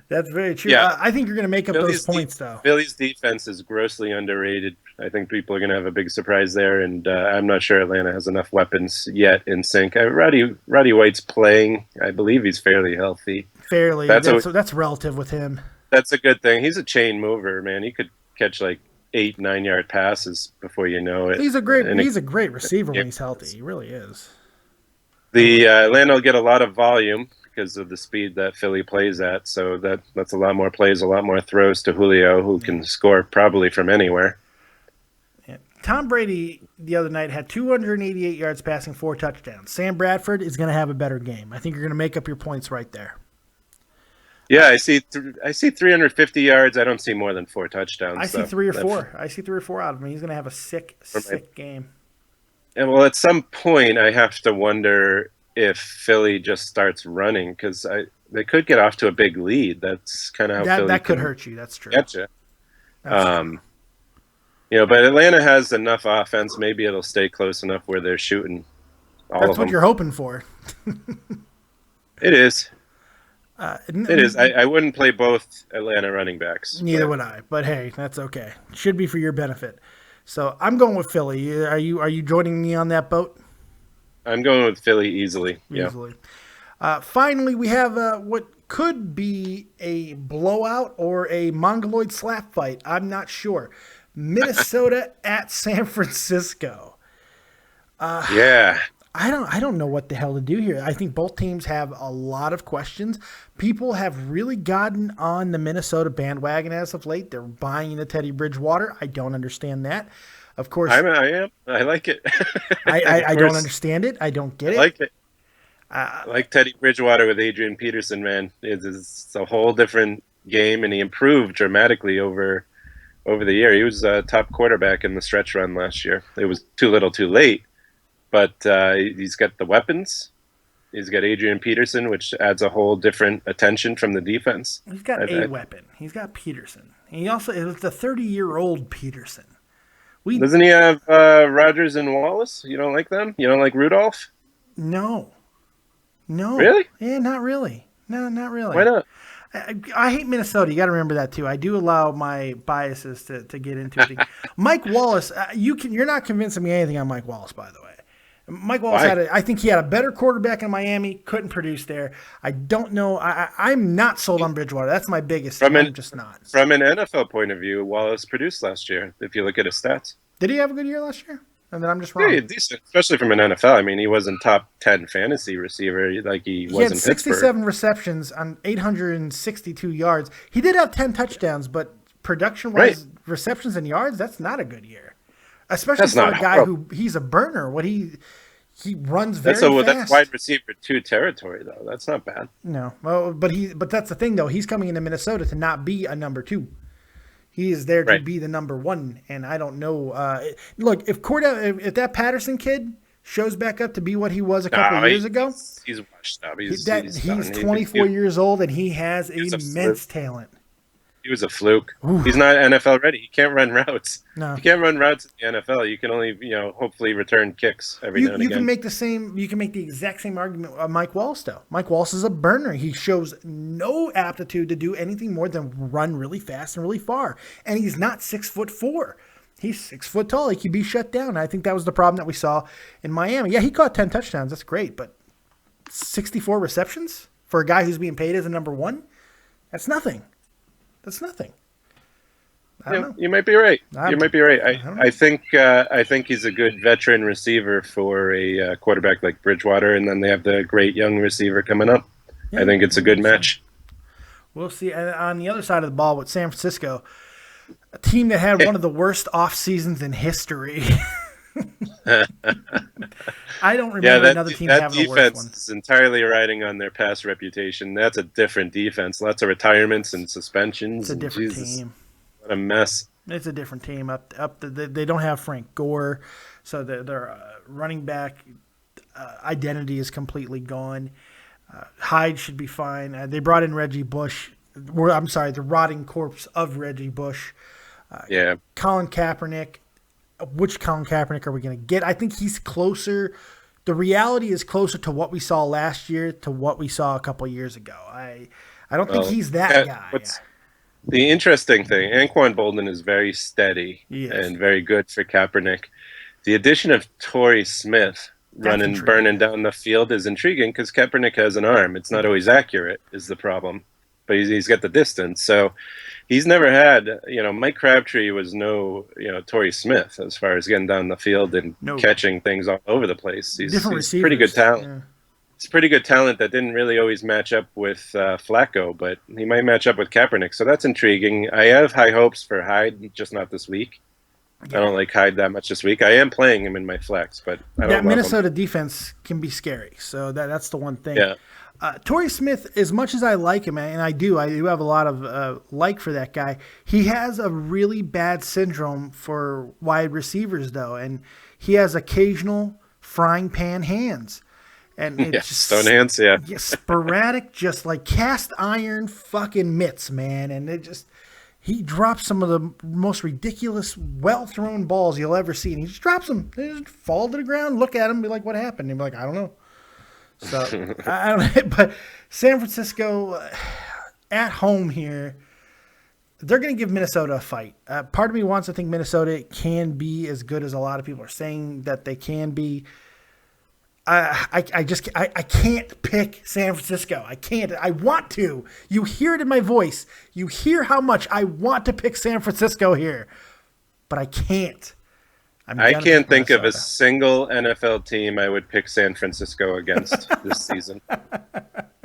That's very true. Yeah. I think you're going to make up Philly's those points, though. Philly's defense is grossly underrated. I think people are going to have a big surprise there, and I'm not sure Atlanta has enough weapons yet in sync. Roddy White's playing. I believe he's fairly healthy. Fairly. That's relative with him. That's a good thing. He's a chain mover, man. He could catch like 8-9 yard passes before you know it. He's a great receiver when he's healthy. He really is. The Atlanta will get a lot of volume because of the speed that Philly plays at. So that's a lot more plays, a lot more throws to Julio, who can score probably from anywhere. Yeah. Tom Brady the other night had 288 yards passing, 4 touchdowns. Sam Bradford is going to have a better game. I think you're going to make up your points right there. Yeah, I see 350 yards. I don't see more than 4 touchdowns. I see 3 or 4. I see 3 or 4 out of him. He's going to have a sick game. And well, at some point, I have to wonder if Philly just starts running because they could get off to a big lead. That's kind of how Philly that could hurt you. That's true. Get you. That's true. But Atlanta has enough offense. Maybe it'll stay close enough where they're shooting all of them. That's what you're hoping for. It is. It is. I wouldn't play both Atlanta running backs. Neither would I. But hey, that's okay. Should be for your benefit. So I'm going with Philly. Are you joining me on that boat? I'm going with Philly easily. Easily. Finally, we have what could be a blowout or a mongoloid slap fight. I'm not sure. Minnesota at San Francisco. Yeah. I don't know what the hell to do here. I think both teams have a lot of questions. People have really gotten on the Minnesota bandwagon as of late. They're buying into Teddy Bridgewater. I don't understand that. Of course, I am. I like it. I don't understand it. I don't get it. I like it. I like Teddy Bridgewater with Adrian Peterson, man. It's a whole different game, and he improved dramatically over the year. He was a top quarterback in the stretch run last year. It was too little too late, but he's got the weapons. He's got Adrian Peterson, which adds a whole different attention from the defense. He's got a weapon. He's got Peterson. And it was the 30-year-old Peterson. Doesn't he have Rodgers and Wallace? You don't like them? You don't like Rudolph? No. Really? Yeah, not really. No, not really. Why not? I hate Minnesota. You got to remember that too. I do allow my biases to get into it. Mike Wallace, you're not convincing me anything on Mike Wallace, by the way. Mike Wallace I think he had a better quarterback in Miami. Couldn't produce there. I don't know. I'm not sold on Bridgewater. That's my biggest thing. I'm just not. From an NFL point of view, Wallace produced last year. If you look at his stats, did he have a good year last year? And then I'm just wrong. Yeah, decent, especially from an NFL. I mean, he wasn't top 10 fantasy receiver like he was in Pittsburgh. He had 67 receptions on 862 yards. He did have 10 touchdowns, but production-wise, receptions and yards, that's not a good year. Especially for a guy who he's a burner. He runs very fast. That's wide receiver 2 territory, though. That's not bad. No, well, but that's the thing, though. He's coming into Minnesota to not be a number 2. He is there to be the number 1, and I don't know. Look, if that Patterson kid shows back up to be what he was a couple of years ago, he's washed up. He's 24 years old, and he has immense talent. He was a fluke. Ooh. He's not NFL ready. He can't run routes. No. You can't run routes in the NFL. You can only, hopefully return kicks every now and again. You can make the exact same argument of Mike Wallace, though. Mike Wallace is a burner. He shows no aptitude to do anything more than run really fast and really far. And he's not 6'4". He's 6 foot tall. He can be shut down. I think that was the problem that we saw in Miami. Yeah, he caught 10 touchdowns. That's great. But 64 receptions for a guy who's being paid as a number 1? That's nothing. That's nothing. I don't know. You might be right. You might be right. I think he's a good veteran receiver for a quarterback like Bridgewater, and then they have the great young receiver coming up. Yeah, I think it's a good match. We'll see. And on the other side of the ball with San Francisco, a team that had one of the worst off seasons in history. I don't remember another team having the worst one. That defense is entirely riding on their past reputation. That's a different defense. Lots of retirements and suspensions. It's a different team. What a mess. It's a different team. They don't have Frank Gore, so their running back identity is completely gone. Hyde should be fine. They brought in Reggie Bush. The rotting corpse of Reggie Bush. Colin Kaepernick. Which Colin Kaepernick are we going to get? I think he's closer. The reality is closer to what we saw last year to what we saw a couple years ago. I don't think he's that guy. The interesting thing, Anquan Bolden is very steady and very good for Kaepernick. The addition of Torrey Smith burning down the field is intriguing because Kaepernick has an arm. It's not always accurate is the problem, but he's got the distance. So he's never had, Mike Crabtree was no, Torrey Smith as far as getting down the field and catching things all over the place. He's pretty good talent. Yeah. It's pretty good talent that didn't really always match up with Flacco, but he might match up with Kaepernick. So that's intriguing. I have high hopes for Hyde, just not this week. Yeah. I don't like Hyde that much this week. I am playing him in my flex, but I don't that Minnesota defense can be scary. So that's the one thing. Yeah. Torrey Smith, as much as I like him, and I do have a lot of like for that guy, he has a really bad syndrome for wide receivers, though, and he has occasional frying pan hands. And it's just stone hands, sporadic, just like cast iron fucking mitts, man. And he drops some of the most ridiculous, well-thrown balls you'll ever see, and he just drops them. They just fall to the ground, look at him, be like, what happened? And be like, I don't know. So, I don't. But San Francisco at home here, they're going to give Minnesota a fight. Part of me wants to think Minnesota can be as good as a lot of people are saying that they can be. I can't pick San Francisco. I can't. I want to. You hear it in my voice. You hear how much I want to pick San Francisco here, but I can't. I can't think of a single NFL team I would pick San Francisco against this season.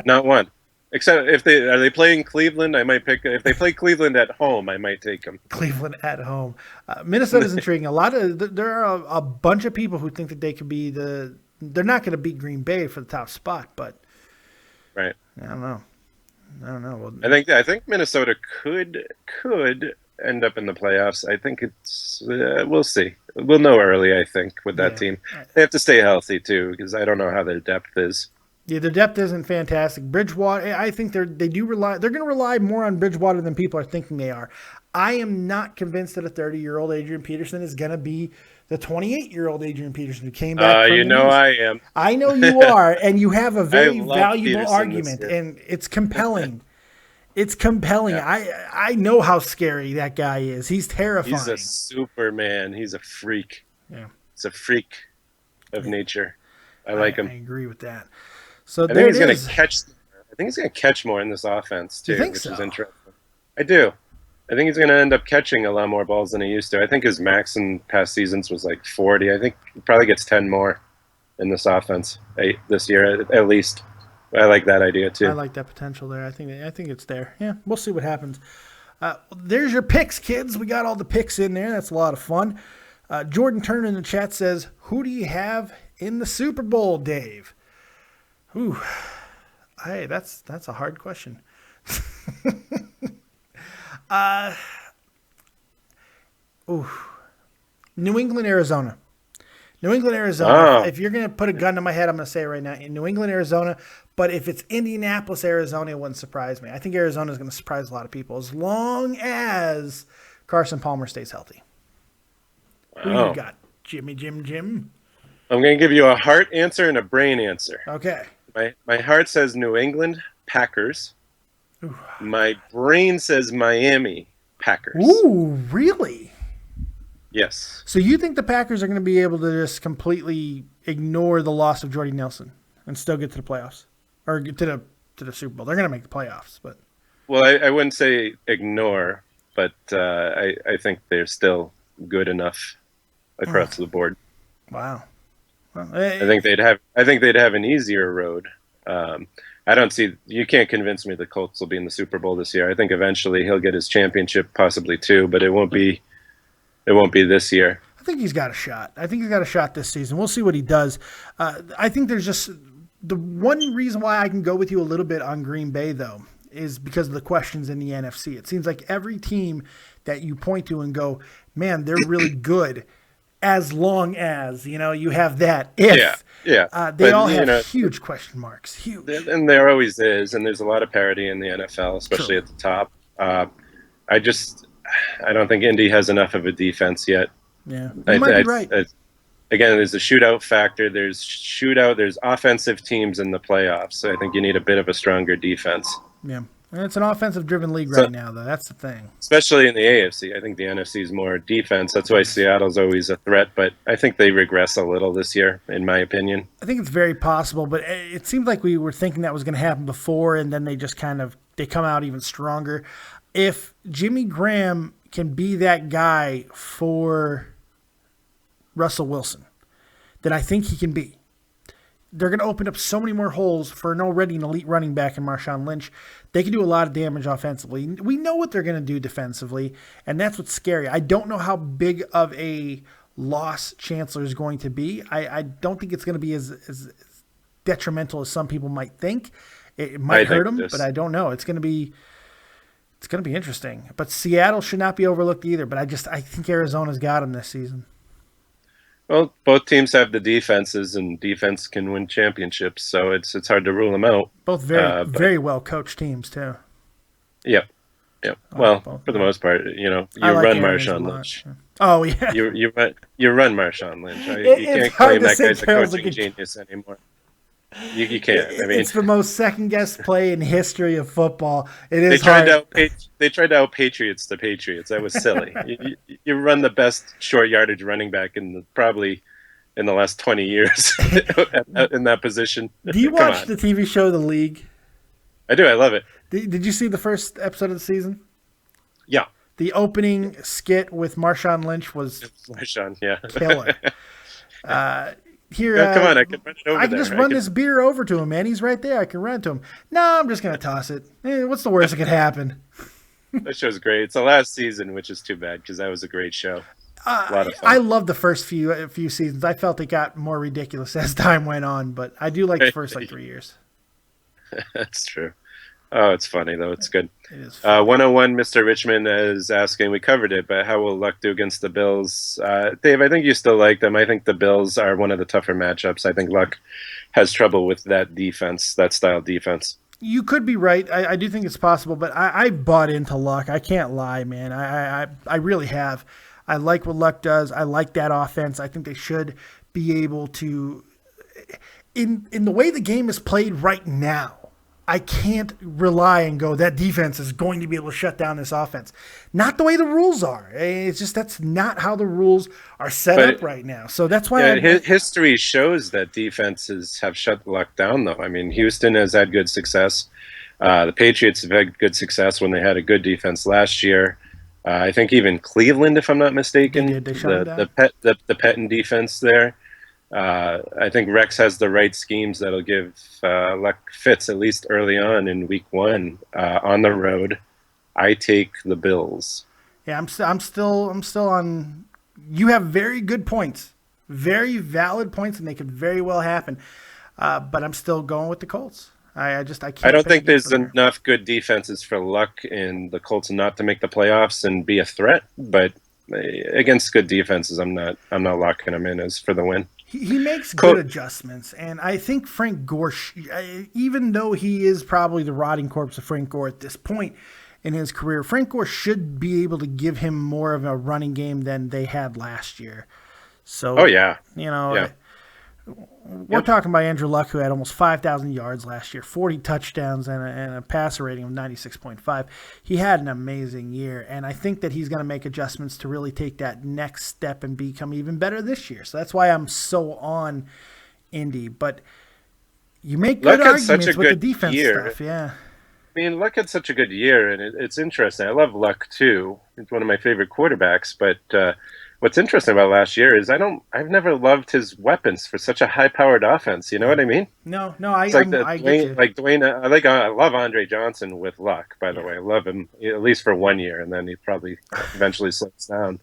Not one. Except if they playing Cleveland, I might pick. If they play Cleveland at home, I might take them. Cleveland at home. Minnesota's intriguing. There are a bunch of people who think that they could be they're not going to beat Green Bay for the top spot, but right. I don't know. Well, I think Minnesota could end up in the playoffs. I think it's we'll see. We'll know early. I think with that team, they have to stay healthy too, because I don't know how their depth is. Yeah, their depth isn't fantastic. Bridgewater, I think they're going to rely more on Bridgewater than people are thinking they are. I am not convinced that a 30-year-old Adrian Peterson is going to be the 28-year-old Adrian Peterson who came back from I am. I know you are, and you have a very valuable Peterson argument, and it's compelling. It's compelling. Yeah. I know how scary that guy is. He's terrifying. He's a Superman. He's a freak. Yeah. It's a freak of nature. I like him. I agree with that. So I think he's going to catch. I think he's going to catch more in this offense too, which is interesting. I do. I think he's going to end up catching a lot more balls than he used to. I think his max in past seasons was like 40. I think he probably gets 10 more in this offense this year at least. I like that idea too. I like that potential there. I think it's there. Yeah, we'll see what happens. There's your picks, kids. We got all the picks in there. That's a lot of fun. Jordan Turner in the chat says, "Who do you have in the Super Bowl, Dave?" Ooh, hey, that's a hard question. New England, Arizona. New England, Arizona. If you're going to put a gun to my head, I'm going to say it right now. In New England, Arizona. But if it's Indianapolis, Arizona, it wouldn't surprise me. I think Arizona is going to surprise a lot of people as long as Carson Palmer stays healthy. Wow. Who you got? Jim? I'm going to give you a heart answer and a brain answer. Okay. My heart says New England Packers. Ooh. My brain says Miami Packers. Ooh, really? Yes. So you think the Packers are going to be able to just completely ignore the loss of Jordy Nelson and still get to the playoffs or get to the Super Bowl? They're going to make the playoffs, but. Well, I wouldn't say ignore, but I think they're still good enough across the board. Wow. Well, I think they'd have an easier road. I don't see. You can't convince me the Colts will be in the Super Bowl this year. I think eventually he'll get his championship, possibly two, but it won't be this year. I think he's got a shot. I think he's got a shot this season. We'll see what he does. I think there's just the one reason why I can go with you a little bit on Green Bay, though, is because of the questions in the NFC. It seems like every team that you point to and go, man, they're really good, as long as, you have that if. Yeah. They all have huge question marks. Huge. And there always is, and there's a lot of parity in the NFL, especially at the top. I don't think Indy has enough of a defense yet. Yeah, you might be right. Again, there's a shootout factor. There's offensive teams in the playoffs. So I think you need a bit of a stronger defense. Yeah, and it's an offensive-driven league right now, though. That's the thing. Especially in the AFC. I think the NFC is more defense. That's why Seattle's always a threat. But I think they regress a little this year, in my opinion. I think it's very possible, but it seemed like we were thinking that was going to happen before, and then they just they come out even stronger. If Jimmy Graham can be that guy for Russell Wilson, then I think he can be. They're going to open up so many more holes for an already elite running back in Marshawn Lynch. They can do a lot of damage offensively. We know what they're going to do defensively, and that's what's scary. I don't know how big of a loss Chancellor is going to be. I don't think it's going to be as detrimental as some people might think. It might hurt him, but I don't know. It's going to be interesting. But Seattle should not be overlooked either. But I think Arizona's got him this season. Well, both teams have the defenses, and defense can win championships, so it's hard to rule them out. Both very well coached teams too. Yep. Well, for the most part, you run Marshawn Lynch. Oh yeah. You run Marshawn Lynch. You can't claim that guy's a coaching genius anymore. You can't. I mean, it's the most second-guessed play in history of football. It is. They tried to out Patriots the Patriots. That was silly. you run the best short yardage running back in probably in the last 20 years in that position. Do you watch the TV show The League? I do. I love it. Did you see the first episode of the season? Yeah. The opening skit with Marshawn Lynch was Marshawn, yeah. killer. Here, come on, I can run it over I can there. just run this beer over to him, man. He's right there. I can run to him. No, I'm just gonna toss it. What's the worst that could happen? That show's great. It's the last season, which is too bad because that was a great show. A lot of fun. I love the first few seasons. I felt it got more ridiculous as time went on, but I do like the first 3 years. That's true. Oh, it's funny though. It's good. It is. 101, Mr. Richmond is asking. We covered it, but how will Luck do against the Bills? Dave, I think you still like them. I think the Bills are one of the tougher matchups. I think Luck has trouble with that defense, that style defense. You could be right. I do think it's possible, but I bought into Luck. I can't lie, man. I really have. I like what Luck does. I like that offense. I think they should be able to, in the way the game is played right now, I can't rely and go, that defense is going to be able to shut down this offense. Not the way the rules are. It's just that's not how the rules are set up right now. So that's why history shows that defenses have shut Luck down, though. I mean, Houston has had good success. The Patriots have had good success when they had a good defense last year. I think even Cleveland, if I'm not mistaken, they shut them down. the Pettin defense there. I think Rex has the right schemes that'll give Luck fits at least early on in week 1 on the road. I take the Bills. Yeah, I'm still on. You have very good points, very valid points, and they could very well happen. But I'm still going with the Colts. I can't. I don't think there's enough good defenses for Luck in the Colts not to make the playoffs and be a threat. But against good defenses, I'm not locking them in as for the win. He makes good adjustments, and I think Frank Gore, even though he is probably the rotting corpse of Frank Gore at this point in his career, Frank Gore should be able to give him more of a running game than they had last year. So, we're talking about Andrew Luck, who had almost 5,000 yards last year, 40 touchdowns, and a passer rating of 96.5. He had an amazing year, and I think that he's going to make adjustments to really take that next step and become even better this year. So that's why I'm so on Indy. But you make good arguments with the defense stuff, yeah. I mean, Luck had such a good year, and it's interesting. I love Luck too. He's one of my favorite quarterbacks, but what's interesting about last year is I've never loved his weapons for such a high-powered offense. You know what I mean? No, I get you. I love Andre Johnson with Luck. By the way, I love him at least for 1 year, and then he probably eventually slows down.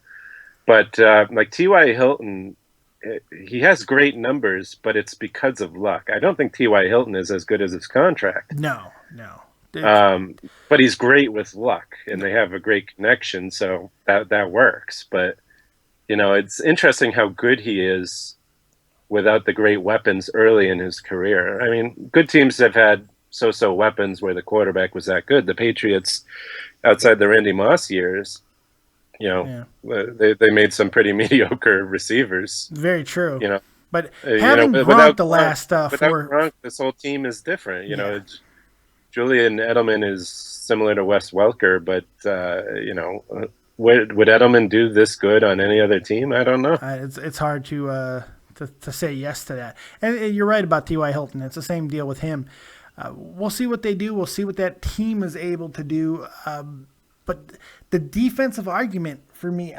But like T.Y. Hilton, he has great numbers, but it's because of Luck. I don't think T.Y. Hilton is as good as his contract. No. But he's great with Luck, and they have a great connection, so that works. But it's interesting how good he is without the great weapons early in his career. I mean, good teams have had so-so weapons where the quarterback was that good. The Patriots, outside the Randy Moss years, they made some pretty mediocre receivers. Very true. But having Gronk the last without Gronk, this whole team is different. Julian Edelman is similar to Wes Welker, but would Edelman do this good on any other team? I don't know. It's hard to say yes to that. And you're right about T.Y. Hilton. It's the same deal with him. We'll see what they do. We'll see what that team is able to do. But the defensive argument for me,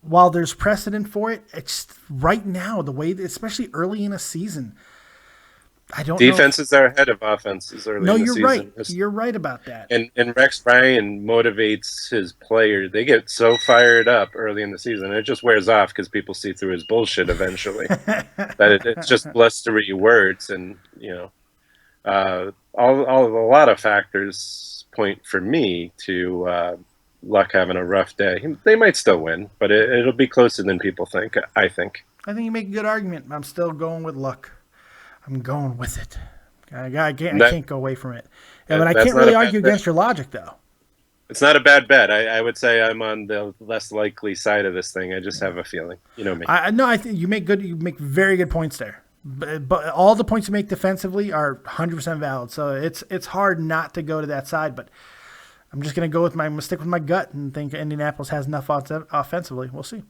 while there's precedent for it, it's right now the way, especially early in a season. I don't Defenses are ahead of offenses early in the season. No, you're right. You're right about that. And Rex Ryan motivates his players. They get so fired up early in the season. It just wears off because people see through his bullshit eventually. That it's just blustery words. And, a lot of factors point for me to Luck having a rough day. They might still win, but it'll be closer than people think, I think. I think you make a good argument. I'm still going with Luck. I'm going with it. I can't go away from it. Yeah, but I can't really argue against your logic, though. It's not a bad bet. I would say I'm on the less likely side of this thing. I just have a feeling. You know me. I think you make very good points there. But all the points you make defensively are 100% valid. So it's hard not to go to that side. But I'm just going to stick with my gut and think Indianapolis has enough offensively. We'll see.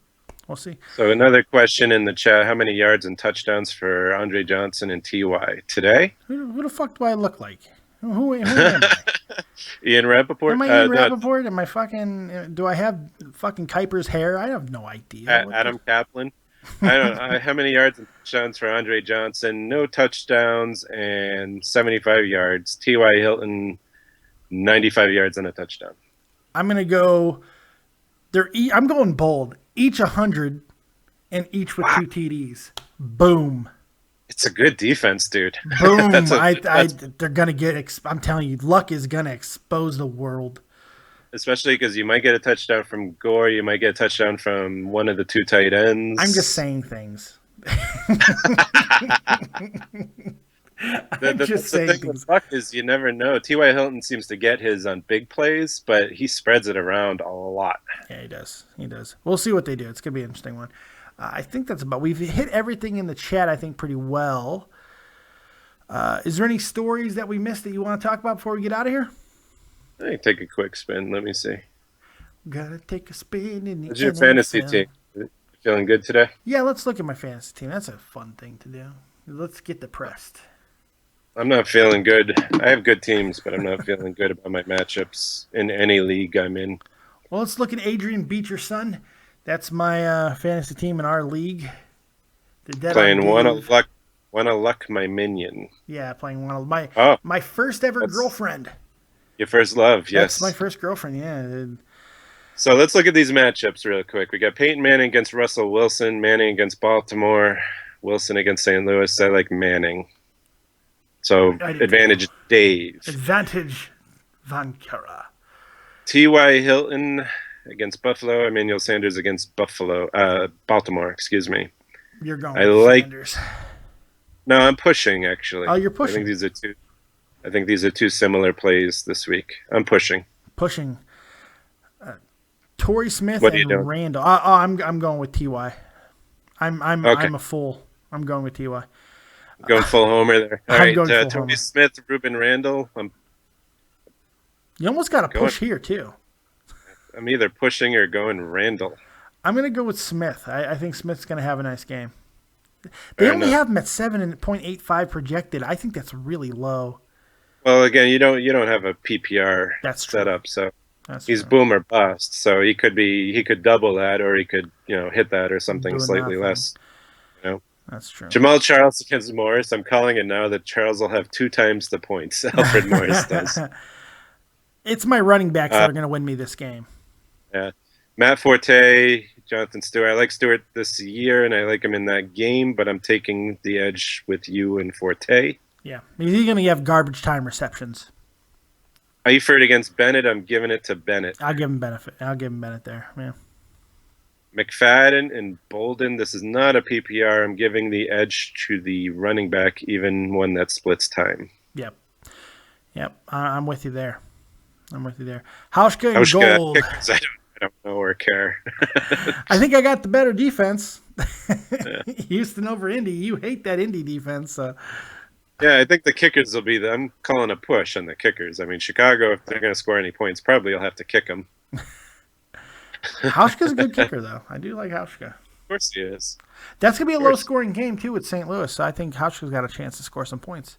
We'll see. So another question in the chat: how many yards and touchdowns for Andre Johnson and Ty today? Who the fuck do I look like? Who am I? Ian Rappaport. Am I Ian Rappaport? Am I fucking? Do I have fucking Kuiper's hair? I have no idea. Adam Kaplan. I don't know. How many yards and touchdowns for Andre Johnson? No touchdowns and 75 yards. T.Y. Hilton, 95 yards and a touchdown. I'm gonna go. I'm going bold. Each 100, and each with 2 TDs. Boom. It's a good defense, dude. Boom. They're gonna get. I'm telling you, luck is gonna expose the world. Especially because you might get a touchdown from Gore. You might get a touchdown from one of the 2 tight ends. I'm just saying things. The thing with luck is you never know. T.Y. Hilton seems to get his on big plays, but he spreads it around a lot. Yeah, he does. He does. We'll see what they do. It's going to be an interesting one. I think that's about. We've hit everything in the chat, I think, pretty well. Is there any stories that we missed that you want to talk about before we get out of here? I can take a quick spin. Let me see. Gotta take a spin in the How's your fantasy team? Feeling good today? Yeah, let's look at my fantasy team. That's a fun thing to do. Let's get depressed. I'm not feeling good. I have good teams, but I'm not feeling good about my matchups in any league I'm in. Well, let's look at Adrian Beat Your Son. That's my fantasy team in our league. Playing one of luck, my minion. Yeah, playing one of my first ever girlfriend. Your first love, yes. That's my first girlfriend, yeah. So let's look at these matchups real quick. We got Peyton Manning against Russell Wilson, Manning against Baltimore, Wilson against St. Louis. I like Manning. So advantage Dave. Advantage Vancura. T.Y. Hilton against Buffalo. Emmanuel Sanders against Baltimore, excuse me. You're going with Sanders. No, I'm pushing, actually. Oh, you're pushing. I think these are two similar plays this week. I'm pushing. Pushing. Torrey Smith and Randall. I'm going with T.Y. I'm a fool. I'm going with T.Y. Going full homer there. All right, Torrey Smith, Ruben Randall. You almost got to push here, too. I'm either pushing or going Randall. I'm going to go with Smith. I think Smith's going to have a nice game. They only have him at 7.85 projected. I think that's really low. Well, again, you don't have a PPR setup, so he's boom or bust. So he could double that, or he could hit that or something slightly less. That's true. Jamal Charles against Morris. I'm calling it now that Charles will have 2 times the points Alfred Morris does. It's my running backs that are going to win me this game. Yeah, Matt Forte, Jonathan Stewart. I like Stewart this year, and I like him in that game, but I'm taking the edge with you and Forte. Yeah, he's going to have garbage time receptions. Eifert against Bennett. I'm giving it to Bennett. I'll give him Bennett there. Yeah. McFadden and Bolden. This is not a PPR. I'm giving the edge to the running back, even one that splits time. Yep. I'm with you there. Hauschka and Gold. Kickers, I don't know or care. I think I got the better defense. Yeah. Houston over Indy. You hate that Indy defense. So. Yeah, I think the kickers will be I'm calling a push on the kickers. I mean, Chicago, if they're going to score any points, probably you'll have to kick them. Hauschka's a good kicker, though. I do like Hauschka. Of course he is. That's going to be a low-scoring game, too, with St. Louis. So I think Hauschka's got a chance to score some points.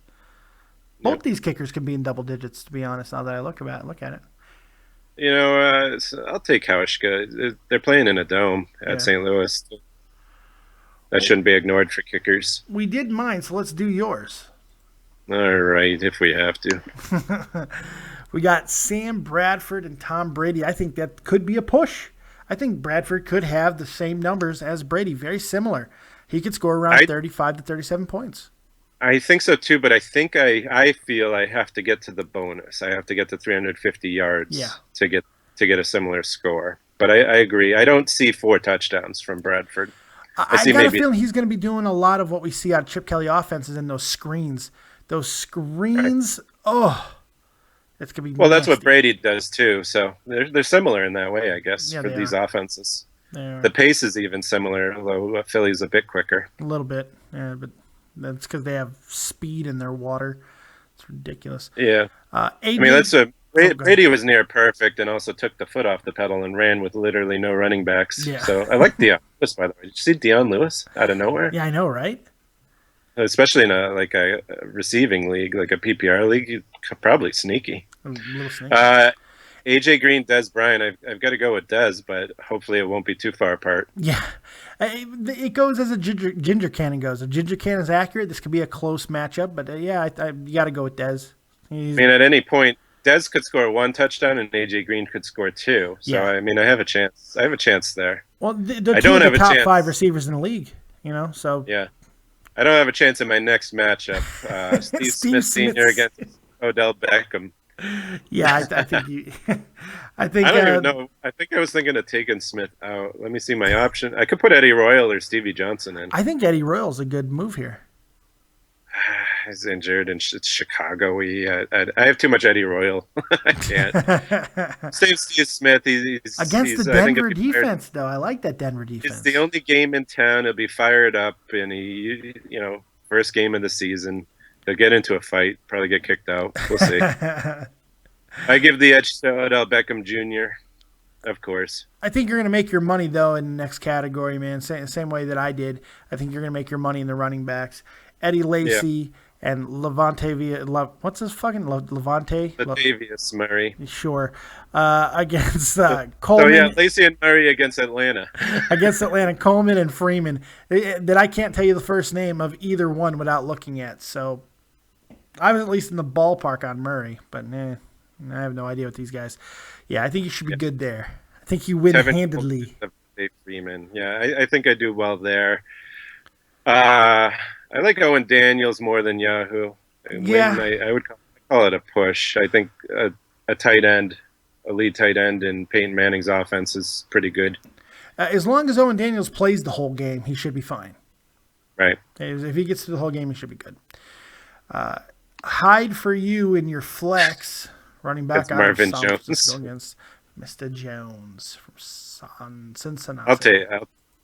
Both these kickers could be in double digits, to be honest, now that I look at it. I'll take Hauschka. They're playing in a dome at St. Louis. That shouldn't be ignored for kickers. We did mine, so let's do yours. All right, if we have to. We got Sam Bradford and Tom Brady. I think that could be a push. I think Bradford could have the same numbers as Brady, very similar. He could score around 35 to 37 points. I think so too, but I think I feel I have to get to the bonus. I have to get to 350 yards to get a similar score. But I agree. I don't see 4 touchdowns from Bradford. I got a feeling he's going to be doing a lot of what we see out of Chip Kelly offenses in those screens. It's going to be nasty. That's what Brady does too. So they're similar in that way, I guess, for these offenses. The pace is even similar, although Philly's a bit quicker. A little bit, yeah, but that's because they have speed in their water. It's ridiculous. Yeah. I mean, we Brady was near perfect and also took the foot off the pedal and ran with literally no running backs. Yeah. So I like Deion Lewis, by the way. Did you see Deion Lewis out of nowhere? Yeah, I know, right? Especially in a receiving league, like a PPR league, probably sneaky. A little sneaky. AJ Green, Dez Bryant. I've got to go with Dez, but hopefully it won't be too far apart. Yeah. It goes as a ginger cannon goes. If ginger cannon is accurate, this could be a close matchup. But you got to go with Dez. I mean, at any point, Dez could score 1 touchdown and AJ Green could score 2. So Yeah. I mean, I have a chance. I have a chance there. Well, they're I two don't of have the a top chance. 5 receivers in the league. So Yeah. I don't have a chance in my next matchup. Steve Smith Sr. against Odell Beckham. Yeah, I think you. I think. I don't even know. I think I was thinking of taking Smith out. Let me see my option. I could put Eddie Royal or Stevie Johnson in. I think Eddie Royal's a good move here. He's injured and it's Chicago. I have too much Eddie Royal. I can't. Same Steve Smith. He's Against the Denver defense, though. I like that Denver defense. It's the only game in town. He'll be fired up, and first game of the season. They'll get into a fight, probably get kicked out. We'll see. I give the edge to Odell Beckham Jr., of course. I think you're going to make your money, though, in the next category, man. Same way that I did. I think you're going to make your money in the running backs. Eddie Lacy and Levante what's his fucking Levante? Latavius Murray. Sure. Against Coleman. So, yeah, Lacy and Murray against Atlanta. Against Atlanta, Coleman and Freeman. That I can't tell you the first name of either one without looking at. So I was at least in the ballpark on Murray, but I have no idea what these guys. Yeah, I think you should be good there. I think you win handedly. Freeman. Yeah, I think I do well there. I like Owen Daniels more than Yahoo. I would call it a push. I think a tight end, a lead tight end in Peyton Manning's offense is pretty good. As long as Owen Daniels plays the whole game, he should be fine. Right. If he gets through the whole game, he should be good. Hyde for you in your flex, running back. That's Marvin Jones against Mr. Jones from Cincinnati.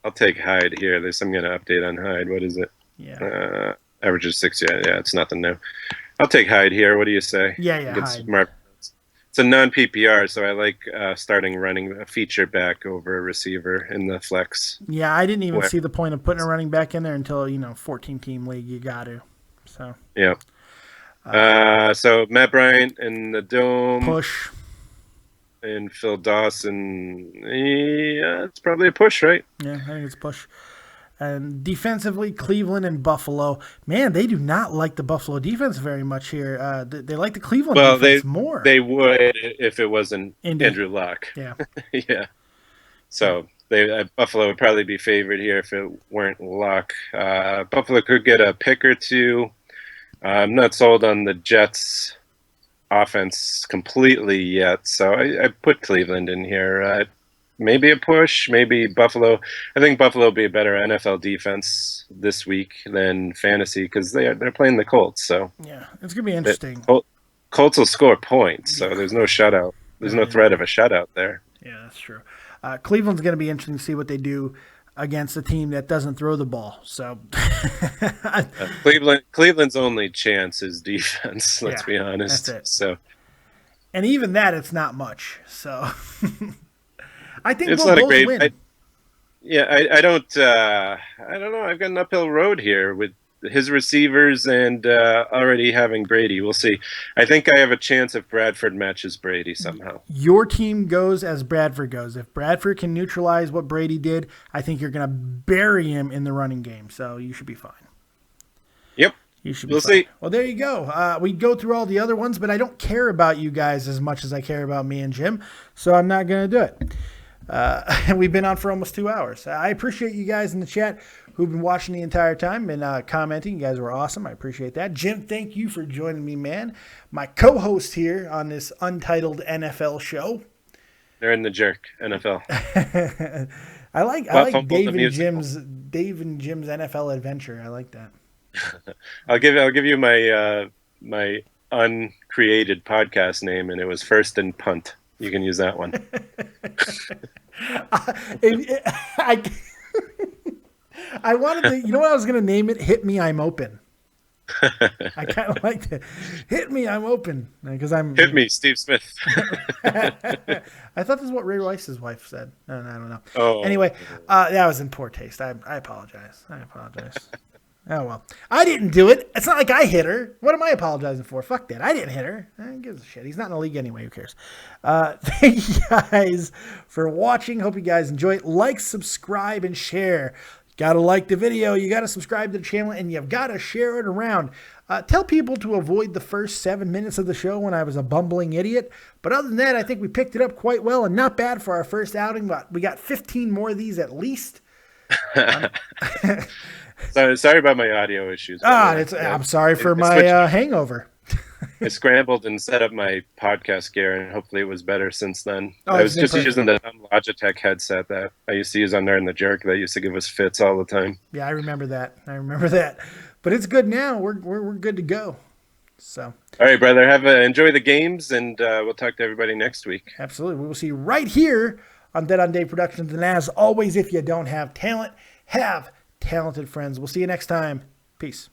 I'll take Hyde here. I'm going to update on Hyde. What is it? Yeah. Averages 6. Yeah, it's nothing new. I'll take Hyde here. What do you say? Yeah, Hyde. It's a non-PPR, so I like starting running a feature back over a receiver in the flex. Yeah, I didn't even see the point of putting a running back in there until 14-team league. You got to. So. Yeah. So Matt Bryant in the dome. Push. And Phil Dawson. Yeah, it's probably a push, right? Yeah, I think it's a push. And defensively, Cleveland and Buffalo. Man, they do not like the Buffalo defense very much here. They like the Cleveland defense more. They would if it wasn't Andrew Luck. Yeah. Yeah. So Buffalo would probably be favored here if it weren't Luck. Buffalo could get a pick or two. I'm not sold on the Jets' offense completely yet, so I put Cleveland in here. Maybe a push, maybe Buffalo. I think Buffalo will be a better NFL defense this week than fantasy because they're playing the Colts. So yeah, it's gonna be interesting. Colts will score points, so there's no shutout. There's no threat of a shutout there. Yeah, that's true. Cleveland's gonna be interesting to see what they do against a team that doesn't throw the ball. So Cleveland's only chance is defense. Let's be honest. That's it. So, and even that, it's not much. So. I think it's we'll not both a great. win. I don't know. I've got an uphill road here with his receivers and already having Brady. We'll see. I think I have a chance if Bradford matches Brady somehow. Your team goes as Bradford goes. If Bradford can neutralize what Brady did, I think you're going to bury him in the running game. So you should be fine. Yep. You should be fine. See. Well, there you go. We go through all the other ones, but I don't care about you guys as much as I care about me and Jim. So I'm not going to do it. We've been on for almost 2 hours. I appreciate you guys in the chat who've been watching the entire time and commenting. You guys were awesome. I appreciate that. Jim, thank you for joining me, man. My co-host here on this untitled NFL show. They're in the jerk NFL. I like Dave and Jim's NFL adventure. I like that. I'll give you my my uncreated podcast name, and it was First and Punt. You can use that one. I wanted to, you know what I was going to name it? Hit Me, I'm Open. I kind of like that. Hit me, I'm open. Because I'm Hit me, Steve Smith. I thought this is what Ray Rice's wife said. No, I don't know. Oh. Anyway, that was in poor taste. I apologize. Oh, well. I didn't do it. It's not like I hit her. What am I apologizing for? Fuck that. I didn't hit her. Who gives a shit? He's not in the league anyway. Who cares? Thank you guys for watching. Hope you guys enjoy it. Like, subscribe, and share. Got to like the video. You got to subscribe to the channel, and you've got to share it around. Tell people to avoid the first 7 minutes of the show when I was a bumbling idiot. But other than that, I think we picked it up quite well and not bad for our first outing. But we got 15 more of these at least. Sorry about my audio issues. I'm sorry for my hangover. I scrambled and set up my podcast gear, and hopefully it was better since then. Oh, I was just using the dumb Logitech headset that I used to use on there in the jerk that used to give us fits all the time. Yeah, I remember that. But it's good now. We're good to go. So. All right, brother. Enjoy the games, and we'll talk to everybody next week. Absolutely. We will see you right here on Dead on Dave Productions. And as always, if you don't have talent, have talented friends. We'll see you next time. Peace.